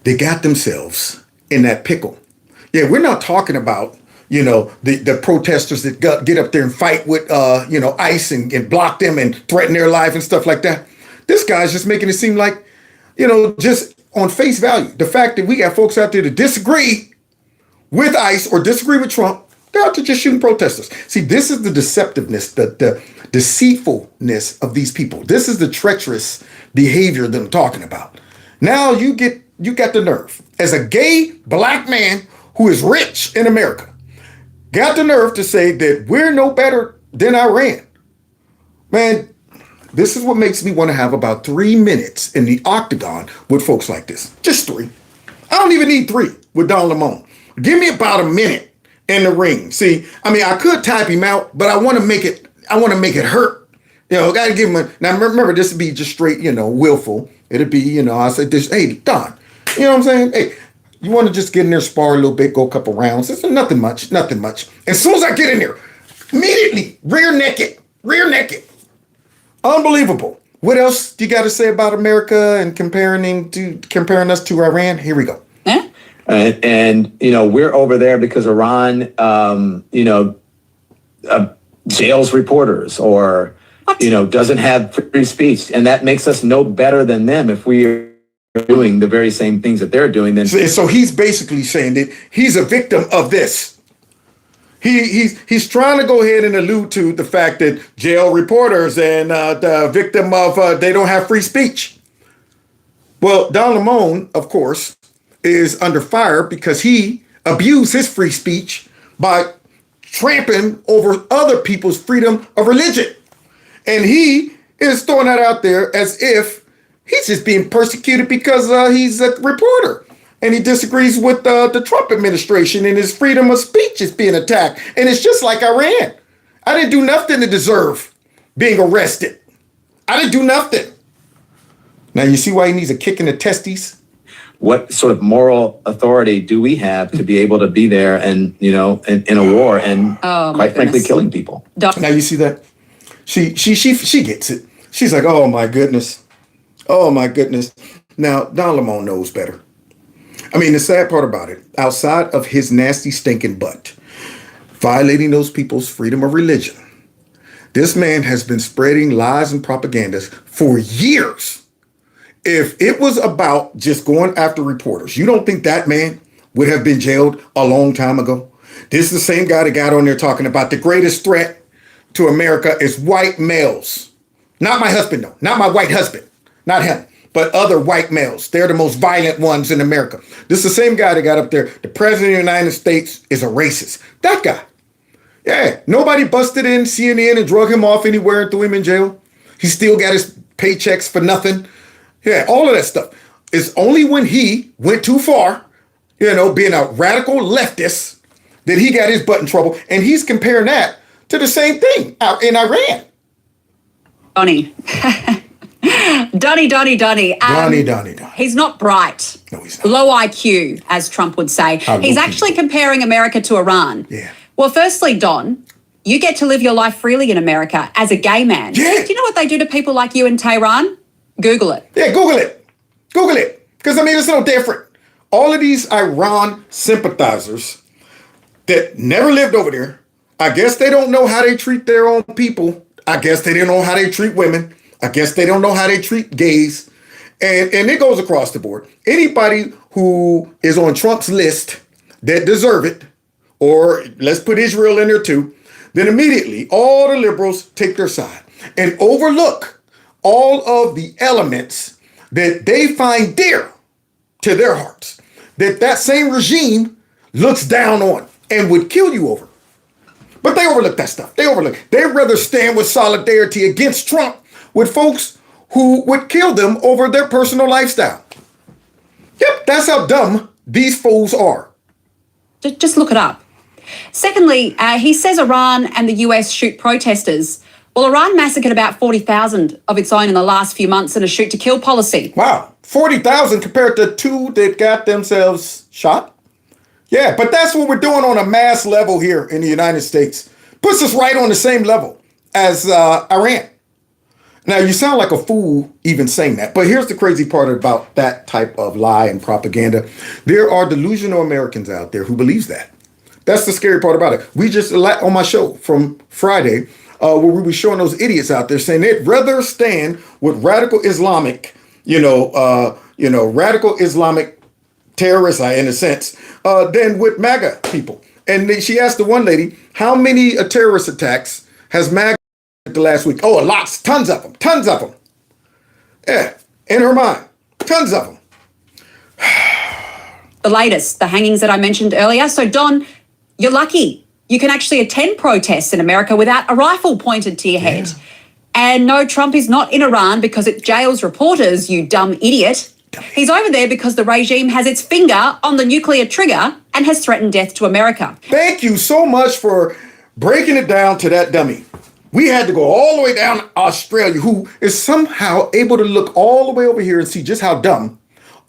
They got themselves in that pickle. Yeah, we're not talking about, you know, the protesters that get up there and fight with, you know, ICE and block them and threaten their life and stuff like that. This guy's just making it seem like, you know, just on face value, the fact that we got folks out there to disagree with ICE or disagree with Trump, they're out there just shooting protesters. See, this is the deceptiveness, the deceitfulness of these people. This is the treacherous behavior that I'm talking about. Now you got the nerve, as a gay black man who is rich in America, got the nerve to say that we're no better than Iran. Man, this is what makes me want to have about 3 minutes in the octagon with folks like this. Just 3. I don't even need 3 with Don Lemon. Give me about a minute in the ring. See, I mean, I could type him out, but I want to make it hurt. You know, got to give him now remember, this would be just straight, you know, willful. It'd be, you know, I said this, hey, Don, you know what I'm saying? Hey, you want to just get in there, spar a little bit, go a couple rounds. It's nothing much. As soon as I get in there, immediately, rear naked. Unbelievable. What else do you got to say about America and comparing us to Iran? Here we go. And you know, we're over there because Iran, you know, jails reporters or, you know, doesn't have free speech. And that makes us no better than them if we are doing the very same things that they're doing. Then so he's basically saying that he's a victim of this. He's trying to go ahead and allude to the fact that jail reporters and the victim of they don't have free speech. Well, Don Lemon, of course, is under fire because he abused his free speech by trampling over other people's freedom of religion. And he is throwing that out there as if he's just being persecuted because he's a reporter. And he disagrees with the Trump administration and his freedom of speech is being attacked. And it's just like Iran. I didn't do nothing to deserve being arrested. I didn't do nothing. Now you see why he needs a kick in the testes? What sort of moral authority do we have to be able to be there and, you know, in a war and quite frankly, killing people? Now you see that? She gets it. She's like, oh my goodness. Oh my goodness. Now, Don Lemon knows better. I mean, the sad part about it, outside of his nasty stinking butt, violating those people's freedom of religion, this man has been spreading lies and propagandas for years. If it was about just going after reporters, you don't think that man would have been jailed a long time ago? This is the same guy that got on there talking about the greatest threat to America is white males. Not my husband, though. Not my white husband. Not him. But other white males. They're the most violent ones in America. This is the same guy that got up there. The president of the United States is a racist. That guy. Yeah. Nobody busted in CNN and drug him off anywhere and threw him in jail. He still got his paychecks for nothing. Yeah, all of that stuff. It's only when he went too far, you know, being a radical leftist, that he got his butt in trouble. And he's comparing that to the same thing out in Iran. Donnie. Donnie. Donnie. He's not bright. No, he's not. Low IQ, as Trump would say. He's actually comparing America to Iran. Yeah. Well, firstly, Don, you get to live your life freely in America as a gay man. Yeah. Do you know what they do to people like you in Tehran? Google it. Yeah, Google it. Because, I mean, it's no different. All of these Iran sympathizers that never lived over there, I guess they don't know how they treat their own people. I guess they don't know how they treat women. I guess they don't know how they treat gays. And it goes across the board. Anybody who is on Trump's list that deserve it, or let's put Israel in there too, then immediately all the liberals take their side and overlook all of the elements that they find dear to their hearts, that same regime looks down on and would kill you over. But they overlook that stuff. They'd rather stand with solidarity against Trump with folks who would kill them over their personal lifestyle. Yep, that's how dumb these fools are. Just look it up. Secondly, he says Iran and the US shoot protesters. Well, Iran massacred about 40,000 of its own in the last few months in a shoot to kill policy. Wow, 40,000 compared to 2 that got themselves shot? Yeah, but that's what we're doing on a mass level here in the United States. Puts us right on the same level as Iran. Now, you sound like a fool even saying that, but here's the crazy part about that type of lie and propaganda. There are delusional Americans out there who believes that. That's the scary part about it. We just, on my show from Friday, where we were showing those idiots out there saying they'd rather stand with radical Islamic, radical Islamic terrorists, in a sense, than with MAGA people. And she asked the one lady, how many terrorist attacks has MAGA the last week? Oh, lots, tons of them. Yeah, in her mind, tons of them. The latest, the hangings that I mentioned earlier. So, Don, you're lucky. You can actually attend protests in America without a rifle pointed to your head. Yeah. And no, Trump is not in Iran because it jails reporters, you dumb idiot. He's over there because the regime has its finger on the nuclear trigger and has threatened death to America. Thank you so much for breaking it down to that dummy. We had to go all the way down to Australia, who is somehow able to look all the way over here and see just how dumb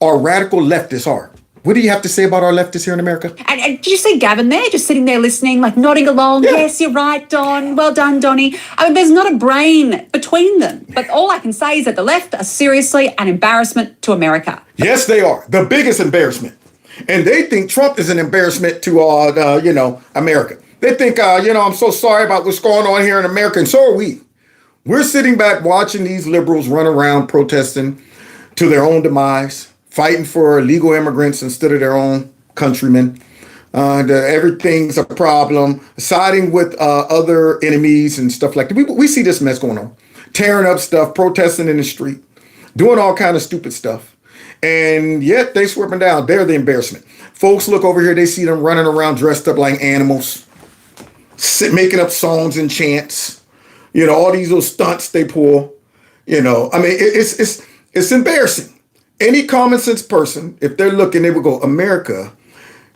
our radical leftists are. What do you have to say about our leftists here in America? And did you see Gavin there, just sitting there listening, like nodding along? Yeah. Yes, you're right, Don. Well done, Donnie. I mean, there's not a brain between them. But all I can say is that the left are seriously an embarrassment to America. Yes, they are. The biggest embarrassment. And they think Trump is an embarrassment to, America. They think, I'm so sorry about what's going on here in America. And so are we. We're sitting back watching these liberals run around protesting to their own demise, fighting for illegal immigrants instead of their own countrymen. Everything's a problem, siding with other enemies and stuff like that. We see this mess going on, tearing up stuff, protesting in the street, doing all kind of stupid stuff. And yet they sweeping down. They're the embarrassment. Folks look over here, they see them running around dressed up like animals, making up songs and chants, all these little stunts they pull. It's embarrassing. Any common sense person, if they're looking, they would go, America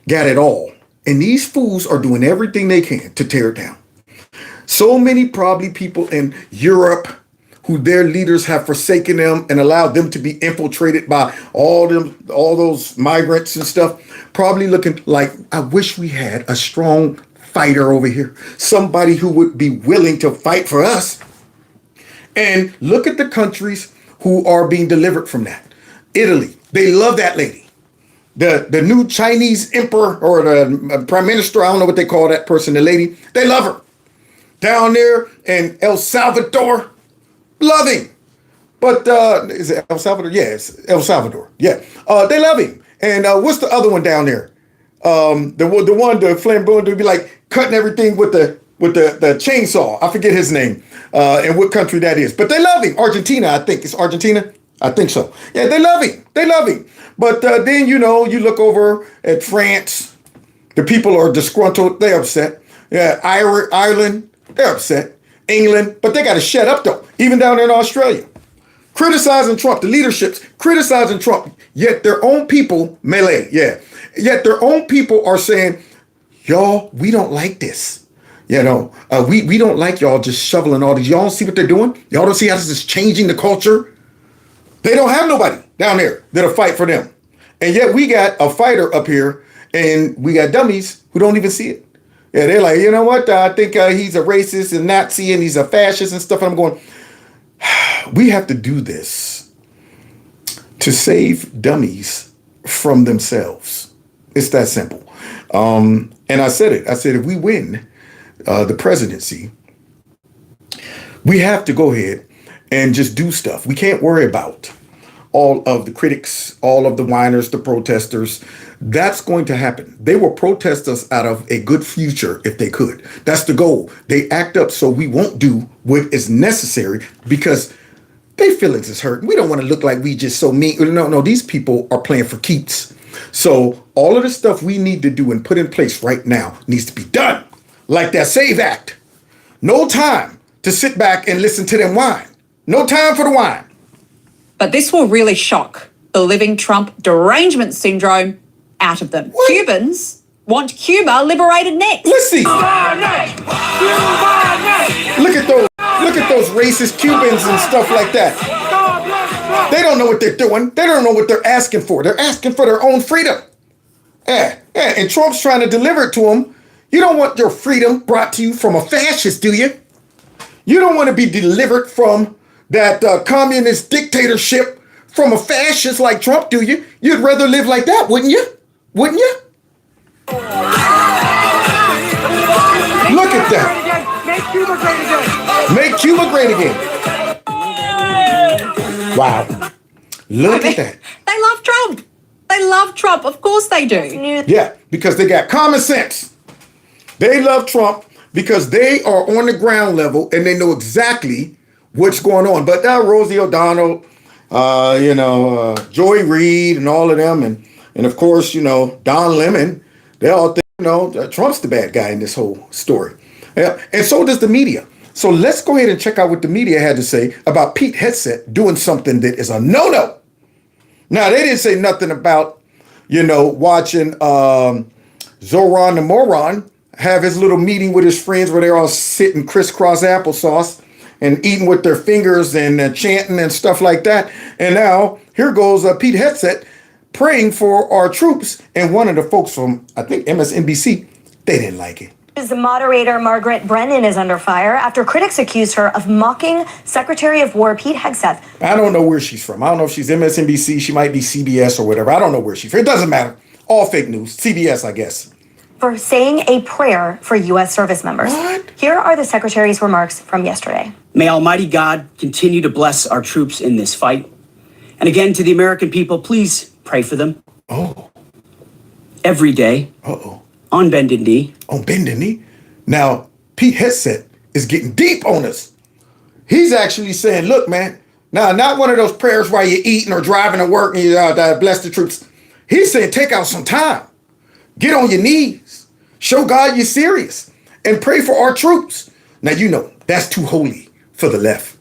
got it all. And these fools are doing everything they can to tear it down. So many probably people in Europe who their leaders have forsaken them and allowed them to be infiltrated by all those migrants and stuff, probably looking like, I wish we had a strong fighter over here, somebody who would be willing to fight for us. And look at the countries who are being delivered from that. Italy, they love that lady. The new Chinese emperor or the prime minister, I don't know what they call that person, the lady, they love her. Down there in El Salvador, love him. But is it El Salvador? Yeah, it's El Salvador. Yeah, they love him. And what's the other one down there? The flamboyant to be like cutting everything with the chainsaw. I forget his name and what country that is. But they love him. Argentina, I think. It's Argentina? I think so. Yeah, they love him. They love him. But then, you look over at France. The people are disgruntled. They're upset. Yeah, Ireland, they're upset. England, but they got to shut up, though. Even down in Australia. Criticizing Trump, the leaderships criticizing Trump. Yet their own people, melee, yeah. Yet their own people are saying, y'all, we don't like this. We don't like y'all just shoveling all these. Y'all don't see what they're doing? Y'all don't see how this is changing the culture? They don't have nobody down there that'll fight for them. And yet we got a fighter up here and we got dummies who don't even see it. Yeah, they're like, you know what? I think he's a racist and Nazi and he's a fascist and stuff. And I'm going, we have to do this to save dummies from themselves. It's that simple. And I said it. I said, if we win the presidency, we have to go ahead and just do stuff. We can't worry about all of the critics, all of the whiners, the protesters. That's going to happen. They will protest us out of a good future if they could. That's the goal. They act up so we won't do what is necessary because their feelings is hurt. We don't want to look like we just so mean. No, these people are playing for keeps. So all of the stuff we need to do and put in place right now needs to be done. Like that SAVE Act. No time to sit back and listen to them whine. No time for the wine. But this will really shock the living Trump derangement syndrome out of them. What? Cubans want Cuba liberated next. Let's see. Look at those racist Cubans and stuff like that. They don't know what they're doing. They don't know what they're asking for. They're asking for their own freedom. Yeah, and Trump's trying to deliver it to them. You don't want your freedom brought to you from a fascist, do you? You don't want to be delivered from that communist dictatorship from a fascist like Trump, do you? You'd rather live like that, wouldn't you? Wouldn't you? Look at that. Make Cuba great again. Make Cuba great again. Wow. Look at that. They love Trump. They love Trump. Of course they do. Yeah, because they got common sense. They love Trump because they are on the ground level and they know exactly what's going on. But now Rosie O'Donnell, Joy Reid and all of them, and of course, Don Lemon, they all think, that Trump's the bad guy in this whole story. Yeah, and so does the media. So let's go ahead and check out what the media had to say about Pete Hegseth doing something that is a no-no. Now, they didn't say nothing about, watching Zoran the Moron have his little meeting with his friends where they're all sitting crisscross applesauce and eating with their fingers and chanting and stuff like that. And now here goes Pete Hegseth praying for our troops. And one of the folks from, I think, MSNBC, they didn't like it. The moderator, Margaret Brennan, is under fire after critics accused her of mocking Secretary of War Pete Hegseth. I don't know where she's from. I don't know if she's MSNBC. She might be CBS or whatever. I don't know where she's from. It doesn't matter. All fake news. CBS, I guess. For saying a prayer for U.S. service members. What? Here are the Secretary's remarks from yesterday. May Almighty God continue to bless our troops in this fight. And again, to the American people, please pray for them. Oh. Every day. Uh-oh. On bended knee. On bended knee? Now, Pete Hegseth is getting deep on us. He's actually saying, look, man, now, not one of those prayers while you're eating or driving to work and you bless the troops. He's saying take out some time. Get on your knees. Show God you're serious. And pray for our troops. Now, that's too holy for the left.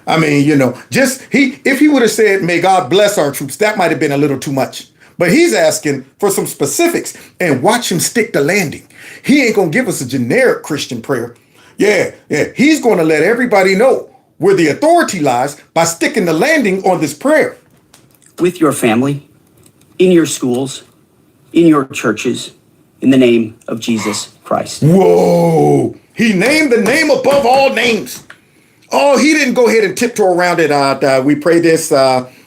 I mean, if he would have said, may God bless our troops, that might have been a little too much. But he's asking for some specifics, and watch him stick the landing. He ain't going to give us a generic Christian prayer. Yeah. He's going to let everybody know where the authority lies by sticking the landing on this prayer. With your family, in your schools, in your churches, in the name of Jesus Christ. Whoa. He named the name above all names. Oh, he didn't go ahead and tiptoe around it. We pray this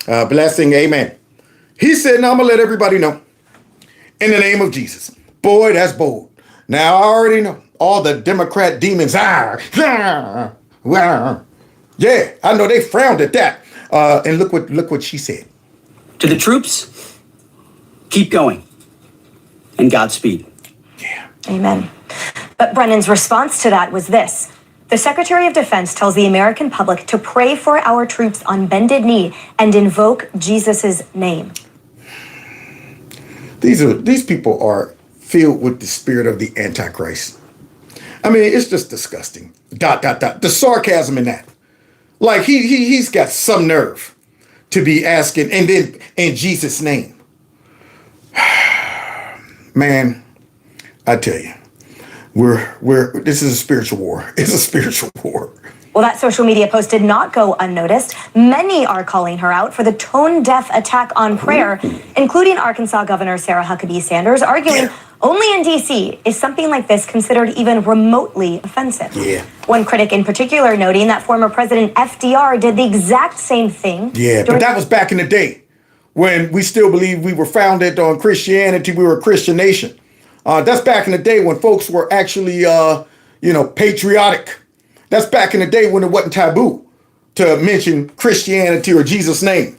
blessing. Amen. He said, now I'm going to let everybody know. In the name of Jesus. Boy, that's bold. Now, I already know. All the Democrat demons. Yeah, I know they frowned at that. And look what she said. To the troops, keep going. And Godspeed. Yeah. Amen. But Brennan's response to that was this. The Secretary of Defense tells the American public to pray for our troops on bended knee and invoke Jesus' name. These people are filled with the spirit of the Antichrist. I mean, it's just disgusting. ... The sarcasm in that. Like he's got some nerve to be asking, and then in Jesus' name. Man, I tell you, this is a spiritual war. It's a spiritual war. Well, that social media post did not go unnoticed. Many are calling her out for the tone-deaf attack on prayer, including Arkansas Governor Sarah Huckabee Sanders, arguing only in D.C. is something like this considered even remotely offensive. Yeah. One critic in particular noting that former President FDR did the exact same thing. Yeah, but that was back in the day when we still believed we were founded on Christianity. We were a Christian nation. That's back in the day when folks were actually, patriotic. That's back in the day when it wasn't taboo to mention Christianity or Jesus' name.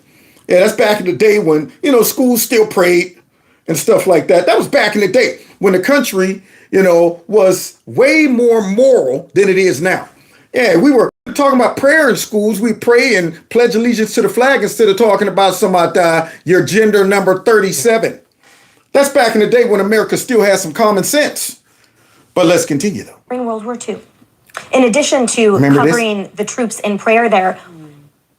Yeah, that's back in the day when, schools still prayed and stuff like that. That was back in the day when the country, was way more moral than it is now. Yeah, we were talking about prayer in schools. We pray and pledge allegiance to the flag instead of talking about your gender number 37. That's back in the day when America still had some common sense. But let's continue, though. During World War II. In addition to covering the troops in prayer there,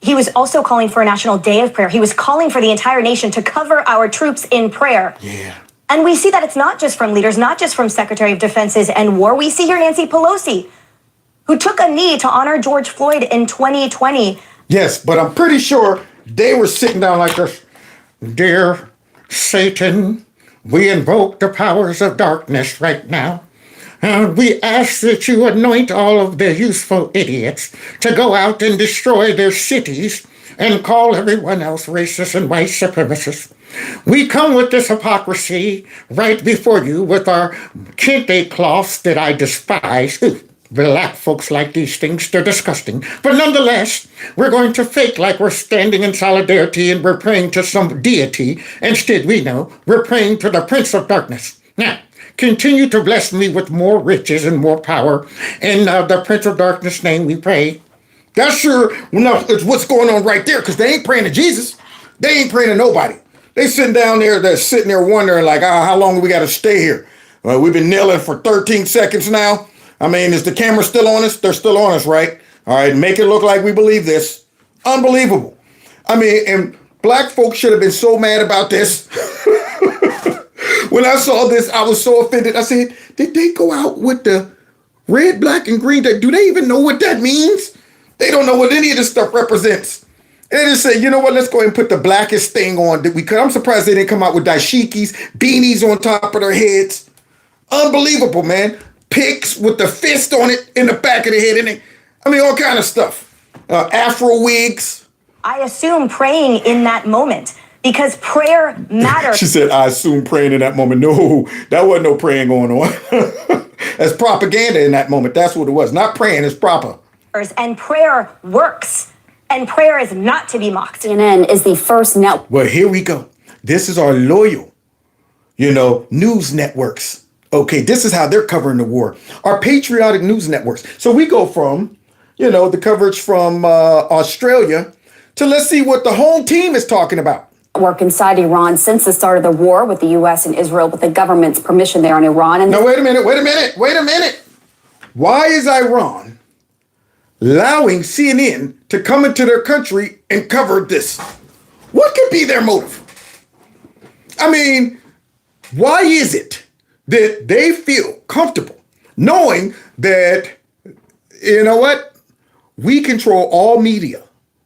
he was also calling for a national day of prayer. He was calling for the entire nation to cover our troops in prayer. Yeah. And we see that it's not just from leaders, not just from Secretary of Defenses and War. We see here Nancy Pelosi, who took a knee to honor George Floyd in 2020. Yes, but I'm pretty sure they were sitting down like this. Dear Satan, we invoke the powers of darkness right now. We ask that you anoint all of the useful idiots to go out and destroy their cities and call everyone else racist and white supremacists. We come with this hypocrisy right before you with our kente cloths that I despise. Ooh, black folks like these things, they're disgusting. But nonetheless, we're going to fake like we're standing in solidarity and we're praying to some deity. Instead, we know we're praying to the Prince of Darkness. Now, continue to bless me with more riches and more power. In the Prince of Darkness' name we pray. That's sure, no, it's what's going on right there, because they ain't praying to Jesus. They ain't praying to nobody. They sitting down there, they're sitting there wondering like, how long do we got to stay here? Well, we've been kneeling for 13 seconds now. I mean, is the camera still on us? They're still on us, right? All right, make it look like we believe this. Unbelievable. I mean, and black folks should have been so mad about this. When I saw this, I was so offended. I said, did they go out with the red, black, and green? Do they even know what that means? They don't know what any of this stuff represents. And they just say, you know what, let's go ahead and put the blackest thing on that we could. I'm surprised they didn't come out with dashikis, beanies on top of their heads. Unbelievable, man. Picks with the fist on it in the back of the head. I mean, all kind of stuff. Afro wigs. I assume praying in that moment, because prayer matters. She said, I assume praying in that moment. No, that wasn't no praying going on. That's propaganda in that moment. That's what it was. Not praying, it's proper. And prayer works. And prayer is not to be mocked. CNN is the first network. Well, here we go. This is our loyal, news networks. Okay, this is how they're covering the war. Our patriotic news networks. So we go from, the coverage from Australia to let's see what the home team is talking about. Work inside Iran since the start of the war with the U.S. and Israel with the government's permission there in Iran. And now, wait a minute. Why is Iran allowing CNN to come into their country and cover this? What could be their motive? I mean, why is it that they feel comfortable knowing that, we control all media.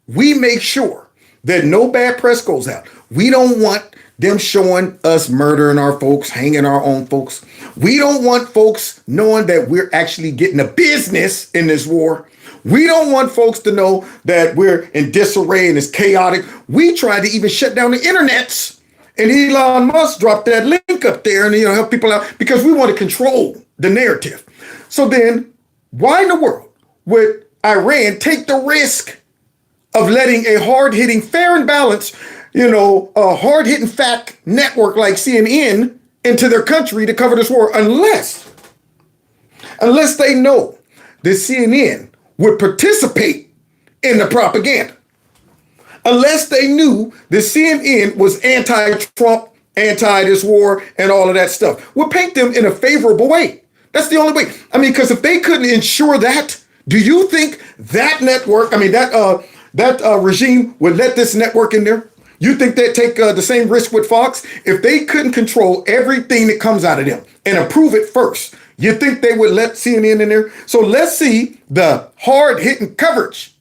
We make sure that no bad press goes out. We don't want them showing us murdering our folks, hanging our own folks. We don't want folks knowing that we're actually getting a business in this war. We don't want folks to know that we're in disarray and it's chaotic. We tried to even shut down the internets. And Elon Musk dropped that link up there and help people out because we want to control the narrative. So then why in the world would Iran take the risk of letting a hard-hitting, fair and balanced, a hard-hitting fact network like CNN into their country to cover this war unless they know that CNN would participate in the propaganda? Unless they knew that CNN was anti-Trump, anti-this war, and all of that stuff. Would paint them in a favorable way. That's the only way. I mean, because if they couldn't ensure that, do you think that network, that regime would let this network in there? You think they'd take the same risk with Fox? If they couldn't control everything that comes out of them and approve it first, you think they would let CNN in there? So let's see the hard-hitting coverage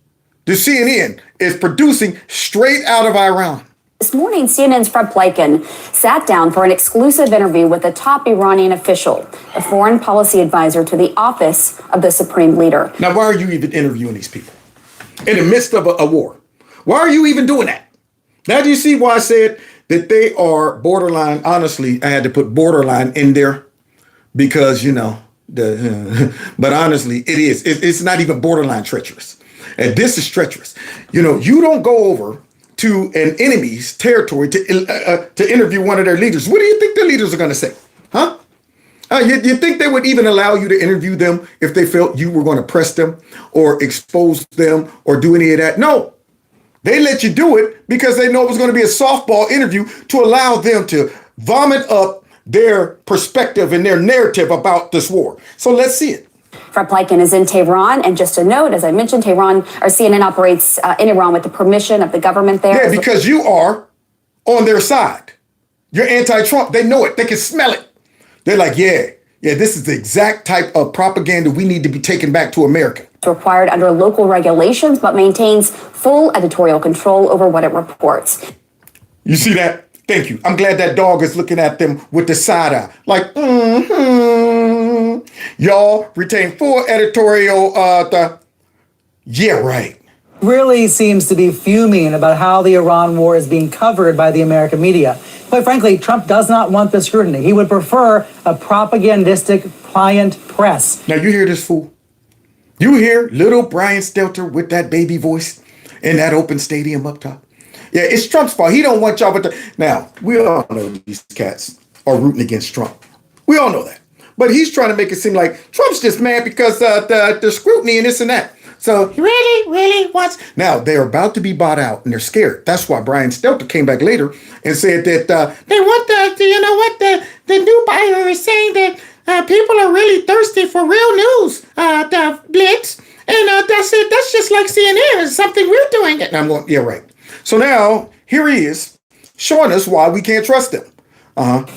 that CNN is producing straight out of Iran. This morning, CNN's Fred Pleitgen sat down for an exclusive interview with a top Iranian official, a foreign policy advisor to the office of the supreme leader. Now, why are you even interviewing these people in the midst of a war? Why are you even doing that? Now, do you see why I said that they are borderline? Honestly, I had to put borderline in there because, but honestly, it is. It's not even borderline treacherous. And this is treacherous. You don't go over to an enemy's territory to interview one of their leaders. What do you think their leaders are going to say? Huh? You think they would even allow you to interview them if they felt you were going to press them or expose them or do any of that? No. They let you do it because they know it was going to be a softball interview to allow them to vomit up their perspective and their narrative about this war. So let's see it. Fred Pleitgen is in Tehran, and just a note, as I mentioned, CNN operates in Iran with the permission of the government there. Yeah, because you are on their side. You're anti-Trump. They know it. They can smell it. They're like, yeah, this is the exact type of propaganda we need to be taken back to America. It's required under local regulations, but maintains full editorial control over what it reports. You see that? Thank you. I'm glad that dog is looking at them with the side eye. Like, Y'all retain full editorial, yeah, right. Really seems to be fuming about how the Iran war is being covered by the American media. Quite frankly, Trump does not want the scrutiny. He would prefer a propagandistic pliant press. Now you hear this fool? You hear little Brian Stelter with that baby voice in that open stadium up top? Yeah, it's Trump's fault. He don't want y'all but now, we all know these cats are rooting against Trump. We all know that. But he's trying to make it seem like Trump's just mad because the scrutiny and this and that. So he really wants. Now they're about to be bought out and they're scared. That's why Brian Stelter came back later and said that they want the new buyer is saying that people are really thirsty for real news, the Blitz, and that's it. That's just like CNN. It's something we're doing it. And I'm going, yeah, right. So now here he is showing us why we can't trust him.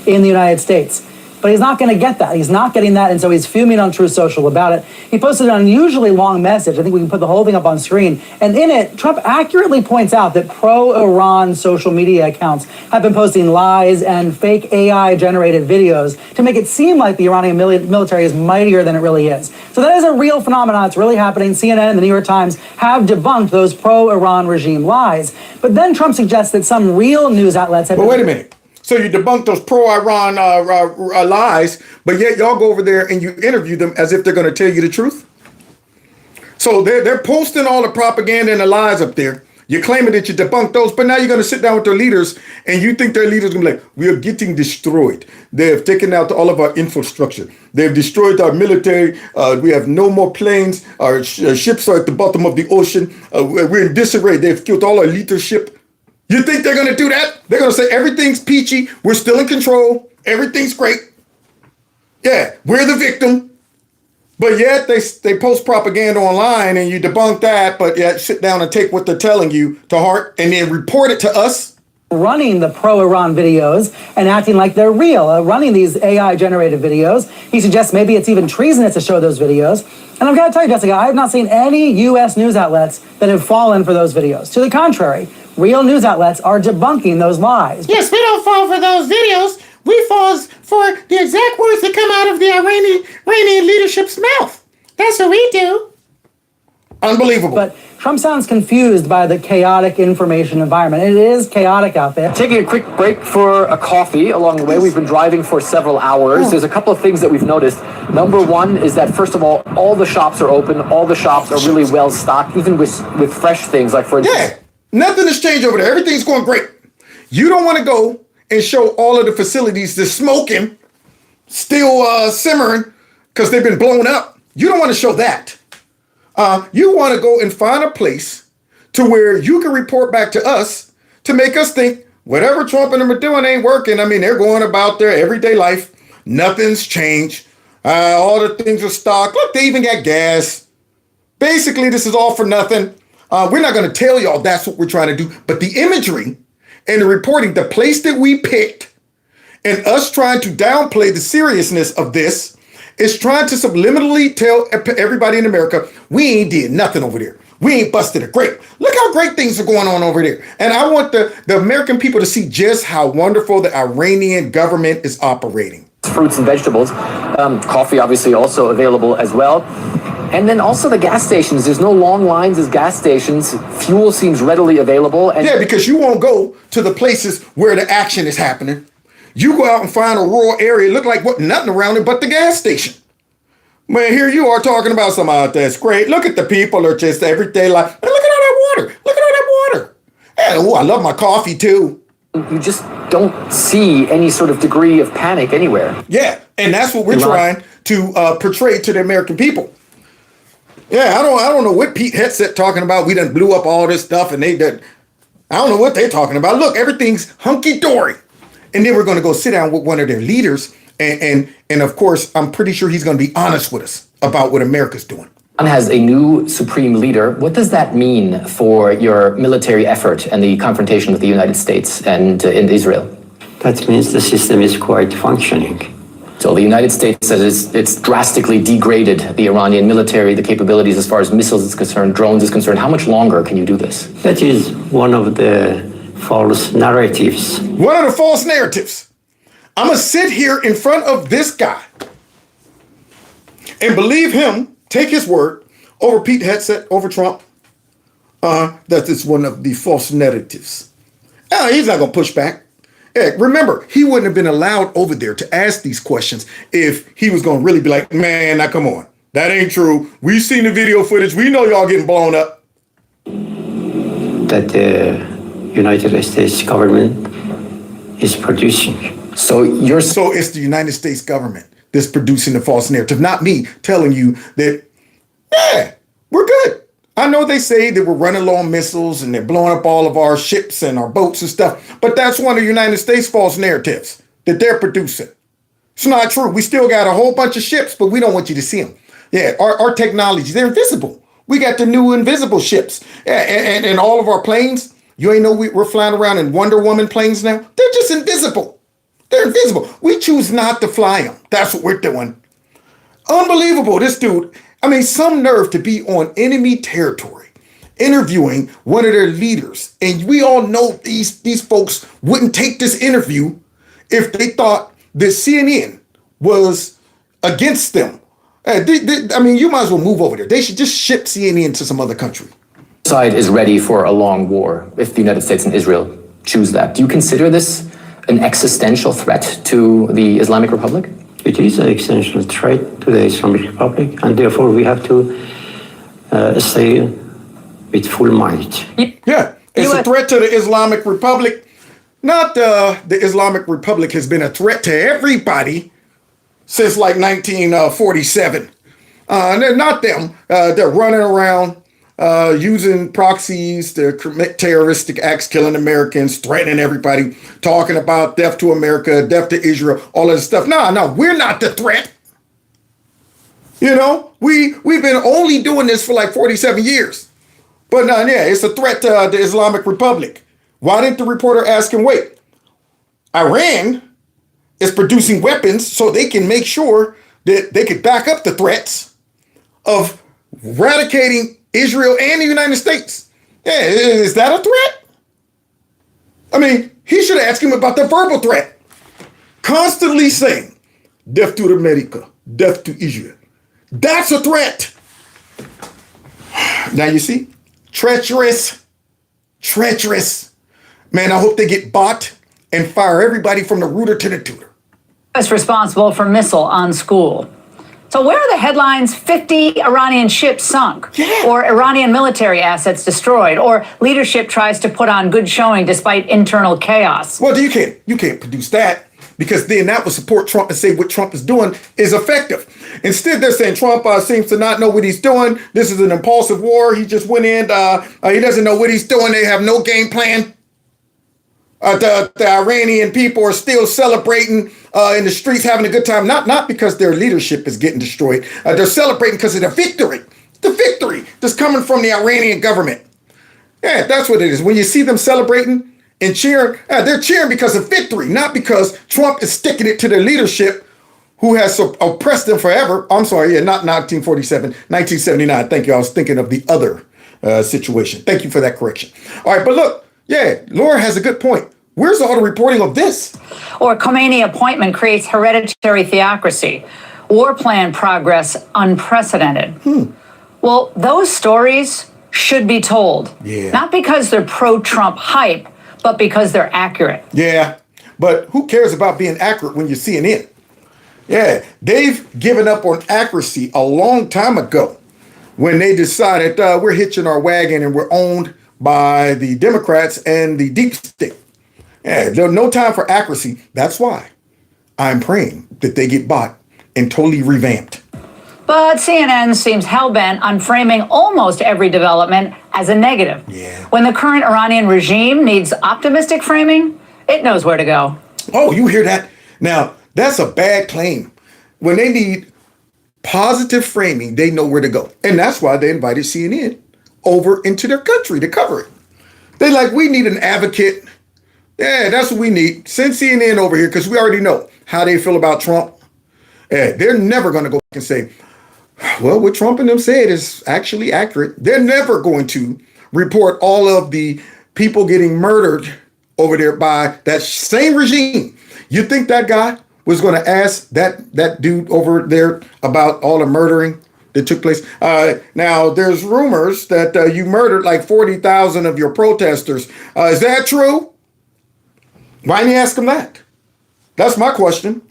In the United States. But he's not going to get that. He's not getting that, and so he's fuming on Truth Social about it. He posted an unusually long message. I think we can put the whole thing up on screen. And in it, Trump accurately points out that pro-Iran social media accounts have been posting lies and fake AI-generated videos to make it seem like the Iranian military is mightier than it really is. So that is a real phenomenon. It's really happening. CNN and the New York Times have debunked those pro-Iran regime lies. But then Trump suggests that some real news outlets have... But wait a minute. So you debunk those pro-Iran lies, but yet y'all go over there and you interview them as if they're going to tell you the truth? So they're posting all the propaganda and the lies up there. You're claiming that you debunked those, but now you're going to sit down with their leaders and you think their leaders are going to be like, we are getting destroyed. They have taken out all of our infrastructure. They've destroyed our military. We have no more planes. Our ships are at the bottom of the ocean. We're in disarray. They've killed all our leadership. You think they're going to do that? They're going to say everything's peachy. We're still in control. Everything's great. Yeah, we're the victim. But yet they post propaganda online and you debunk that, but yet sit down and take what they're telling you to heart and then report it to us. Running the pro-Iran videos and acting like they're real, running these AI-generated videos. He suggests maybe it's even treasonous to show those videos. And I've got to tell you, Jessica, I have not seen any U.S. news outlets that have fallen for those videos. To the contrary, real news outlets are debunking those lies. Yes, we don't fall for those videos. We fall for the exact words that come out of the Iranian leadership's mouth. That's what we do. Unbelievable. But Trump sounds confused by the chaotic information environment. It is chaotic out there. Taking a quick break for a coffee along the way. We've been driving for several hours. There's a couple of things that we've noticed. Number one is that, first of all the shops are open. All the shops are really well stocked, even with fresh things. Like, for instance... Yeah, nothing has changed over there. Everything's going great. You don't want to go and show all of the facilities that's smoking, still simmering, because they've been blown up. You don't want to show that. You want to go and find a place to where you can report back to us to make us think whatever Trump and them are doing ain't working. I mean, they're going about their everyday life. Nothing's changed. All the things are stocked. Look, they even got gas. Basically, this is all for nothing. We're not going to tell y'all that's what we're trying to do. But the imagery and the reporting, the place that we picked, and us trying to downplay the seriousness of this is trying to subliminally tell everybody in America, we ain't did nothing over there. We ain't busted a grape. Look how great things are going on over there. And I want the American people to see just how wonderful the Iranian government is operating. Fruits and vegetables. Coffee, obviously, also available as well. And then also the gas stations. There's no long lines as gas stations. Fuel seems readily available. And yeah, because you won't go to the places where the action is happening. You go out and find a rural area, look like nothing around it but the gas station. Man, here you are talking about something out that's great. Look at the people are just everyday life. And look at all that water. Look at all that water. And I love my coffee too. You just don't see any sort of degree of panic anywhere. Yeah, and that's what we're trying to portray to the American people. Yeah, I don't know what Pete Hegseth talking about. We done blew up all this stuff and I don't know what they're talking about. Look, everything's hunky-dory. And then we're going to go sit down with one of their leaders. And of course, I'm pretty sure he's going to be honest with us about what America's doing. Iran has a new supreme leader. What does that mean for your military effort and the confrontation with the United States and in Israel? That means the system is quite functioning. So the United States says it's drastically degraded the Iranian military, the capabilities as far as missiles is concerned, drones is concerned. How much longer can you do this? That is one of the false narratives. One of the false narratives. I'm going to sit here in front of this guy and believe him, take his word, over Pete Hegseth, over Trump, that it's one of the false narratives. He's not going to push back. Remember, he wouldn't have been allowed over there to ask these questions if he was going to really be like, man, now come on. That ain't true. We've seen the video footage. We know y'all getting blown up. That the United States government is producing. So it's the United States government that's producing the false narrative, not me telling you that, yeah, we're good. I know they say that we're running low on missiles and they're blowing up all of our ships and our boats and stuff, but that's one of the United States false narratives that they're producing. It's not true. We still got a whole bunch of ships, but we don't want you to see them. Yeah, our technology, they're invisible. We got the new invisible ships and all of our planes. You ain't know we're flying around in Wonder Woman planes now? They're just invisible. They're invisible. We choose not to fly them. That's what we're doing. Unbelievable. This dude, I mean, some nerve to be on enemy territory, interviewing one of their leaders. And we all know these folks wouldn't take this interview if they thought that CNN was against them. I mean, you might as well move over there. They should just ship CNN to some other country. Side is ready for a long war if the United States and Israel choose that. Do you consider this an existential threat to the Islamic Republic? It is an existential threat to the Islamic Republic, and therefore we have to stay with full might. Yeah, it's a threat to the Islamic Republic. Not the Islamic Republic has been a threat to everybody since like 1947. They're not them. They're running around using proxies to commit terroristic acts, killing Americans, threatening everybody, talking about death to America, death to Israel, all of this stuff. No, we're not the threat. You know, we've been only doing this for like 47 years. But it's a threat to the Islamic Republic. Why didn't the reporter ask him, wait, Iran is producing weapons so they can make sure that they could back up the threats of eradicating Israel and the United States. Yeah, is that a threat? I mean, he should have asked him about the verbal threat. Constantly saying, death to America, death to Israel. That's a threat. Now you see, treacherous. Man, I hope they get bought and fire everybody from the rooter to the tutor. Is responsible for missile on school. So where are the headlines, 50 Iranian ships sunk, or Iranian military assets destroyed, or leadership tries to put on good showing despite internal chaos? Well, you can't produce that, because then that would support Trump and say what Trump is doing is effective. Instead, they're saying Trump seems to not know what he's doing. This is an impulsive war. He just went in. He doesn't know what he's doing. They have no game plan. The Iranian people are still celebrating in the streets, having a good time, not because their leadership is getting destroyed. They're celebrating because of the victory that's coming from the Iranian government. Yeah, that's what it is. When you see them celebrating and cheering, they're cheering because of victory, not because Trump is sticking it to their leadership who has oppressed them forever. I'm sorry, not 1947, 1979. Thank you. I was thinking of the other situation. Thank you for that correction. All right, but look, Laura has a good point. Where's all the reporting of this? Or Khomeini appointment creates hereditary theocracy. War plan progress unprecedented. Well, those stories should be told. Yeah. Not because they're pro-Trump hype, but because they're accurate. Yeah, but who cares about being accurate when you're CNN? Yeah, they've given up on accuracy a long time ago when they decided we're hitching our wagon and we're owned by the Democrats and the deep state. Yeah, there's no time for accuracy. That's why I'm praying that they get bought and totally revamped. But CNN seems hell-bent on framing almost every development as a negative. Yeah. When the current Iranian regime needs optimistic framing, it knows where to go. Oh, you hear that? Now, that's a bad claim. When they need positive framing, they know where to go. And that's why they invited CNN over into their country to cover it. They're like, we need an advocate Yeah, that's what we need. Send CNN over here because we already know how they feel about Trump. Yeah, they're never going to go back and say, well, what Trump and them said is actually accurate. They're never going to report all of the people getting murdered over there by that same regime. You think that guy was going to ask that dude over there about all the murdering that took place? Now, there's rumors that you murdered like 40,000 of your protesters. Is that true? Why didn't you ask him that? That's my question.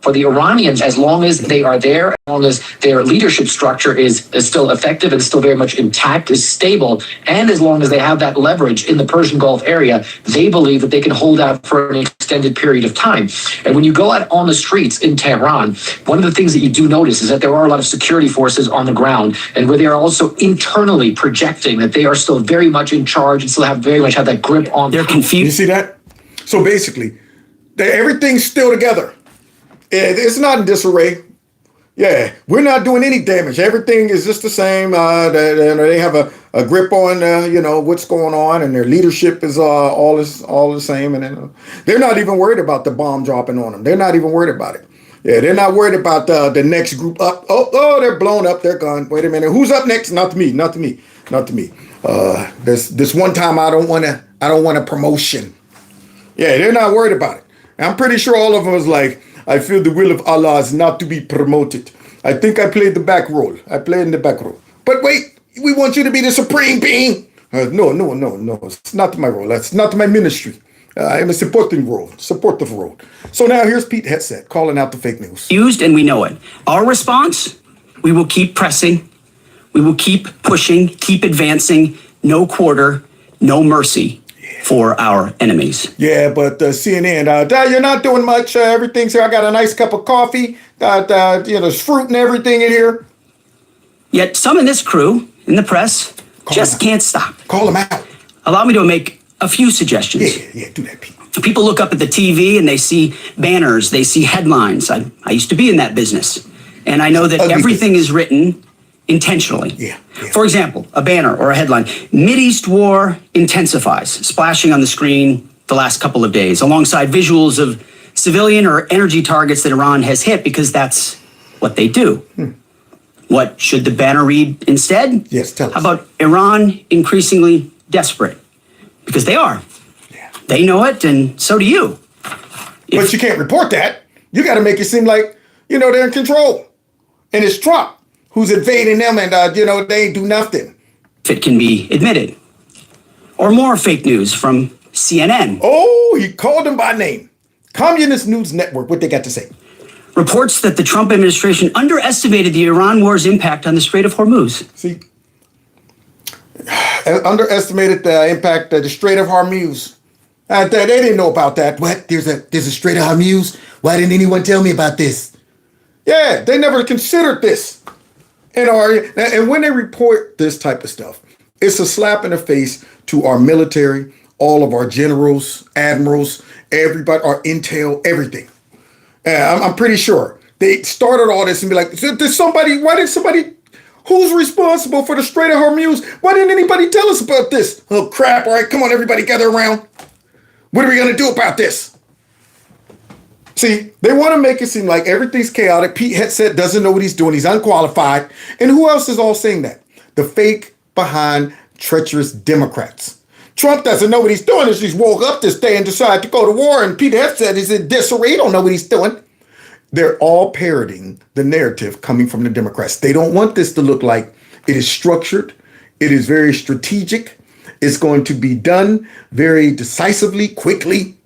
For the Iranians, as long as they are there, as long as their leadership structure is still effective and still very much intact, is stable, and as long as they have that leverage in the Persian Gulf area, they believe that they can hold out for an extended period of time. And when you go out on the streets in Tehran, one of the things that you do notice is that there are a lot of security forces on the ground, and where they are also internally projecting that they are still very much in charge and still very much have that grip on. They're confused. You see that? So basically, everything's still together. It's not in disarray. Yeah, we're not doing any damage. Everything is just the same. They have a grip on, what's going on, and their leadership is all the same. And they're not even worried about the bomb dropping on them. They're not even worried about it. Yeah, they're not worried about the next group up. Oh, they're blown up. They're gone. Wait a minute. Who's up next? Not to me. Not to me. Not to me. This one time I don't want a promotion. Yeah, they're not worried about it. I'm pretty sure all of them was like, I feel the will of Allah is not to be promoted. I think I played the back role. I played in the back role. But wait, we want you to be the supreme being. No. It's not my role. That's not my ministry. I'm a supportive role. So now here's Pete Hegseth calling out the fake news. Used, and we know it. Our response, we will keep pressing. We will keep pushing, keep advancing. No quarter, no mercy for our enemies. Yeah, but CNN, you're not doing much. Everything's here. I got a nice cup of coffee. There's fruit and everything in here. Yet some in this crew, in the press, just can't stop. Call them out. Allow me to make a few suggestions. Yeah, do that, Pete. People look up at the TV and they see banners, they see headlines. I used to be in that business. And I know that everything is written intentionally. Yeah. For example, a banner or a headline, Mideast war intensifies, splashing on the screen the last couple of days, alongside visuals of civilian or energy targets that Iran has hit, because that's what they do. What should the banner read instead? Yes, tell us. How about Iran increasingly desperate? Because they are. Yeah. They know it, and so do you. But you can't report that. You got to make it seem like, they're in control. And it's Trump who's invading them, and, they ain't do nothing. If it can be admitted. Or more fake news from CNN. Oh, he called them by name. Communist News Network, what they got to say? Reports that the Trump administration underestimated the Iran war's impact on the Strait of Hormuz. See? Underestimated the impact of the Strait of Hormuz. They didn't know about that. What? There's a Strait of Hormuz? Why didn't anyone tell me about this? Yeah, they never considered this. And when they report this type of stuff, it's a slap in the face to our military, all of our generals, admirals, everybody, our intel, everything. I'm pretty sure they started all this and be like, who's responsible for the Strait of Hormuz? Why didn't anybody tell us about this? Oh, crap. All right, come on, everybody, gather around. What are we going to do about this? See, they want to make it seem like everything's chaotic. Pete Hegseth doesn't know what he's doing. He's unqualified. And who else is all saying that? The fake behind treacherous Democrats. Trump doesn't know what he's doing. He just woke up this day and decided to go to war. And Pete Hegseth is in disarray. He don't know what he's doing. They're all parroting the narrative coming from the Democrats. They don't want this to look like it is structured. It is very strategic. It's going to be done very decisively, quickly.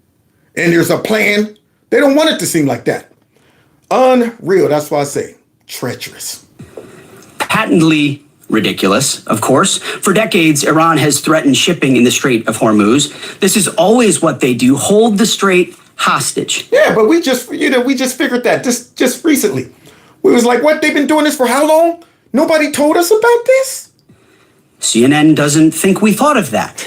And there's a plan. They don't want it to seem like that. Unreal. That's why I say treacherous. Patently ridiculous, of course. For decades, Iran has threatened shipping in the Strait of Hormuz. This is always what they do, hold the strait hostage. Yeah, but we just figured that just recently. We was like, what? They've been doing this for how long? Nobody told us about this? CNN doesn't think we thought of that.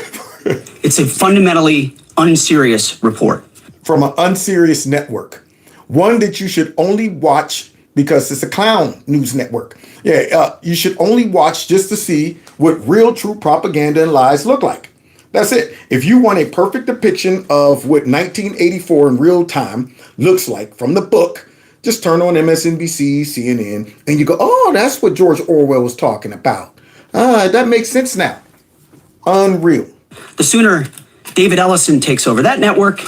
It's a fundamentally unserious report. From an unserious network. One that you should only watch because it's a clown news network. Yeah, you should only watch just to see what real, true propaganda and lies look like. That's it. If you want a perfect depiction of what 1984 in real time looks like from the book, just turn on MSNBC, CNN, and you go, oh, that's what George Orwell was talking about. That makes sense now. Unreal. The sooner David Ellison takes over that network,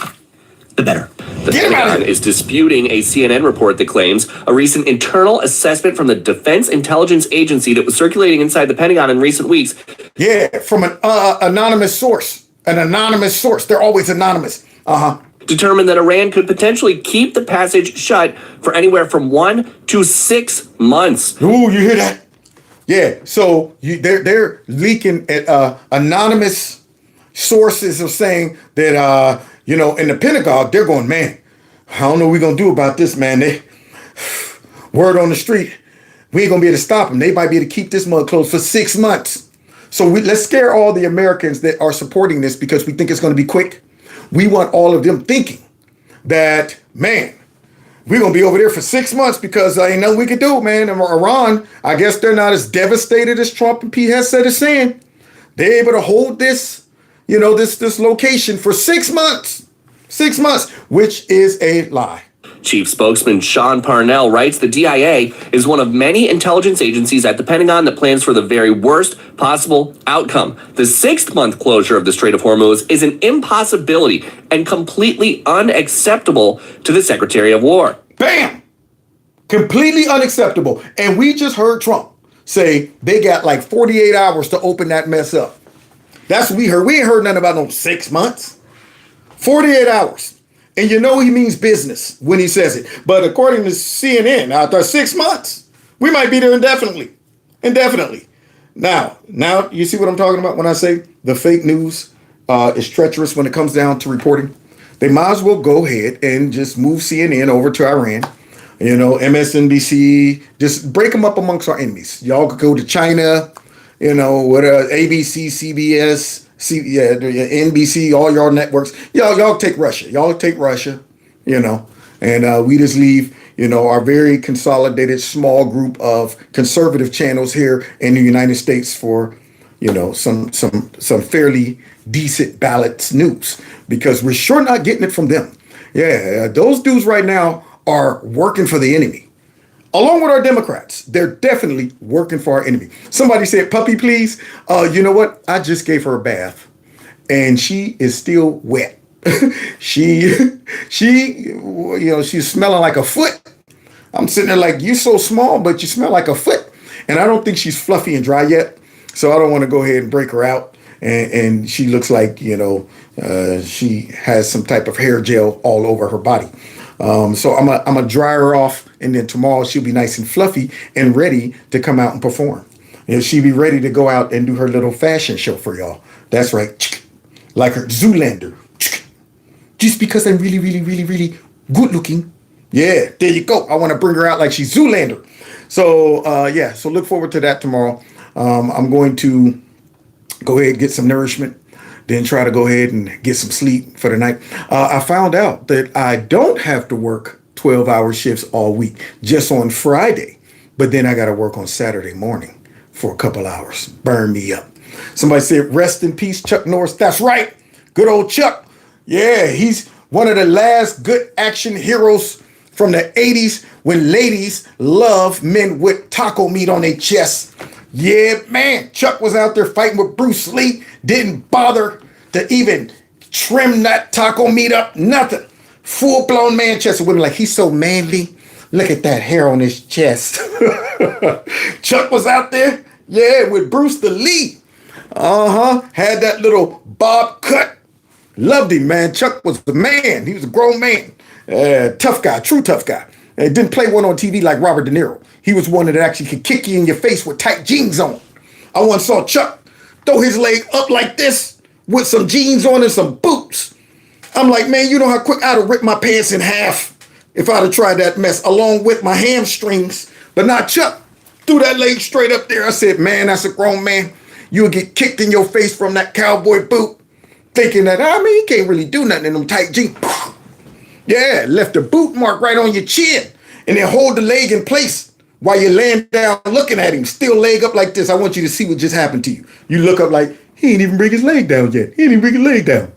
the better. The Pentagon is disputing a CNN report that claims a recent internal assessment from the Defense Intelligence Agency that was circulating inside the Pentagon in recent weeks. Yeah, from an anonymous source. An anonymous source. They're always anonymous. Determined that Iran could potentially keep the passage shut for anywhere from 1 to 6 months. Ooh, you hear that? Yeah, so they're leaking at anonymous sources are saying that, in the Pentagon, they're going, man, I don't know what we're going to do about this, man. Word on the street, we ain't going to be able to stop them. They might be able to keep this mug closed for 6 months. So let's scare all the Americans that are supporting this because we think it's going to be quick. We want all of them thinking that, man, we're going to be over there for 6 months because ain't nothing we can do, man. And Iran, I guess they're not as devastated as Trump and Pete Hegseth is saying. They're able to hold this, this location for 6 months. 6 months, which is a lie. Chief spokesman Sean Parnell writes the DIA is one of many intelligence agencies at the Pentagon that plans for the very worst possible outcome. The 6-month closure of the Strait of Hormuz is an impossibility and completely unacceptable to the Secretary of War. Bam! Completely unacceptable. And we just heard Trump say they got like 48 hours to open that mess up. That's what we heard. We ain't heard nothing about no 6 months. 48 hours. And he means business when he says it. But according to CNN, after 6 months, we might be there indefinitely. Indefinitely. Now you see what I'm talking about when I say the fake news is treacherous when it comes down to reporting. They might as well go ahead and just move CNN over to Iran. MSNBC, just break them up amongst our enemies. Y'all could go to China, ABC, CBS, NBC, all y'all networks. Y'all take Russia. And we just leave, our very consolidated small group of conservative channels here in the United States for, some fairly decent balance news because we're sure not getting it from them. Yeah, those dudes right now are working for the enemy. Along with our Democrats, they're definitely working for our enemy. Somebody said, puppy, please. You know what? I just gave her a bath and she is still wet. She's smelling like a foot. I'm sitting there like, you so small, but you smell like a foot. And I don't think she's fluffy and dry yet. So I don't want to go ahead and break her out. And she looks like, she has some type of hair gel all over her body. So I'm gonna dry her off, and then tomorrow she'll be nice and fluffy and ready to come out and perform. She'll be ready to go out and do her little fashion show for y'all. That's right, like her Zoolander. Just because I'm really, really, really, really good looking. Yeah, there you go. I want to bring her out like she's Zoolander. So so look forward to that tomorrow. I'm going to go ahead and get some nourishment. Then try to go ahead and get some sleep for the night. I found out that I don't have to work 12-hour shifts all week, just on Friday. But then I got to work on Saturday morning for a couple hours. Burn me up. Somebody said, rest in peace, Chuck Norris. That's right. Good old Chuck. Yeah, he's one of the last good action heroes from the 80s when ladies love men with taco meat on their chests. Yeah, man, Chuck was out there fighting with Bruce Lee. Didn't bother to even trim that taco meat up. Nothing. Full-blown man chest. Women like, he's so manly. Look at that hair on his chest. Chuck was out there, with Bruce the Lee. Had that little bob cut. Loved him, man. Chuck was the man. He was a grown man. Tough guy, true tough guy. And didn't play one on TV like Robert De Niro. He was one that actually could kick you in your face with tight jeans on. I once saw Chuck throw his leg up like this with some jeans on and some boots. I'm like, man, you know how quick I'd have ripped my pants in half if I'd have tried that mess along with my hamstrings. But not Chuck. Threw that leg straight up there. I said, man, that's a grown man. You'll get kicked in your face from that cowboy boot. Thinking that, he can't really do nothing in them tight jeans. Yeah, left a boot mark right on your chin. And then hold the leg in place while you're laying down looking at him. Still leg up like this. I want you to see what just happened to you. You look up like He ain't even bring his leg down yet. He ain't even bring his leg down.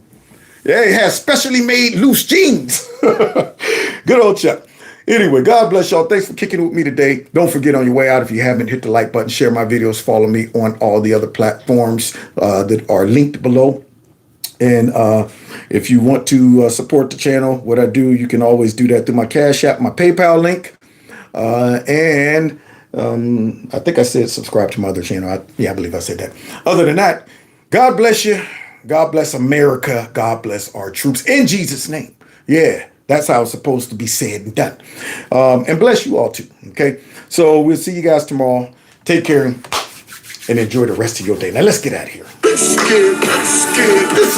Yeah, he has specially made loose jeans. Good old Chuck. Anyway, God bless y'all. Thanks for kicking it with me today. Don't forget on your way out, if you haven't, hit the like button, share my videos, follow me on all the other platforms that are linked below. And if you want to support the channel, what I do, you can always do that through my Cash App, my PayPal link. And I think I said subscribe to my other channel. I believe I said that. Other than that, God bless you. God bless America. God bless our troops in Jesus' name. Yeah, that's how it's supposed to be said and done. And bless you all too. Okay. So we'll see you guys tomorrow. Take care and enjoy the rest of your day. Now let's get out of here. This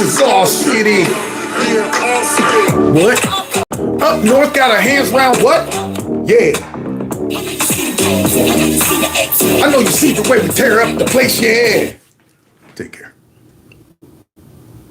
is all shitty. What? Up north got our hands round what? Yeah. I know you see the way we tear up the place, yeah. Take care.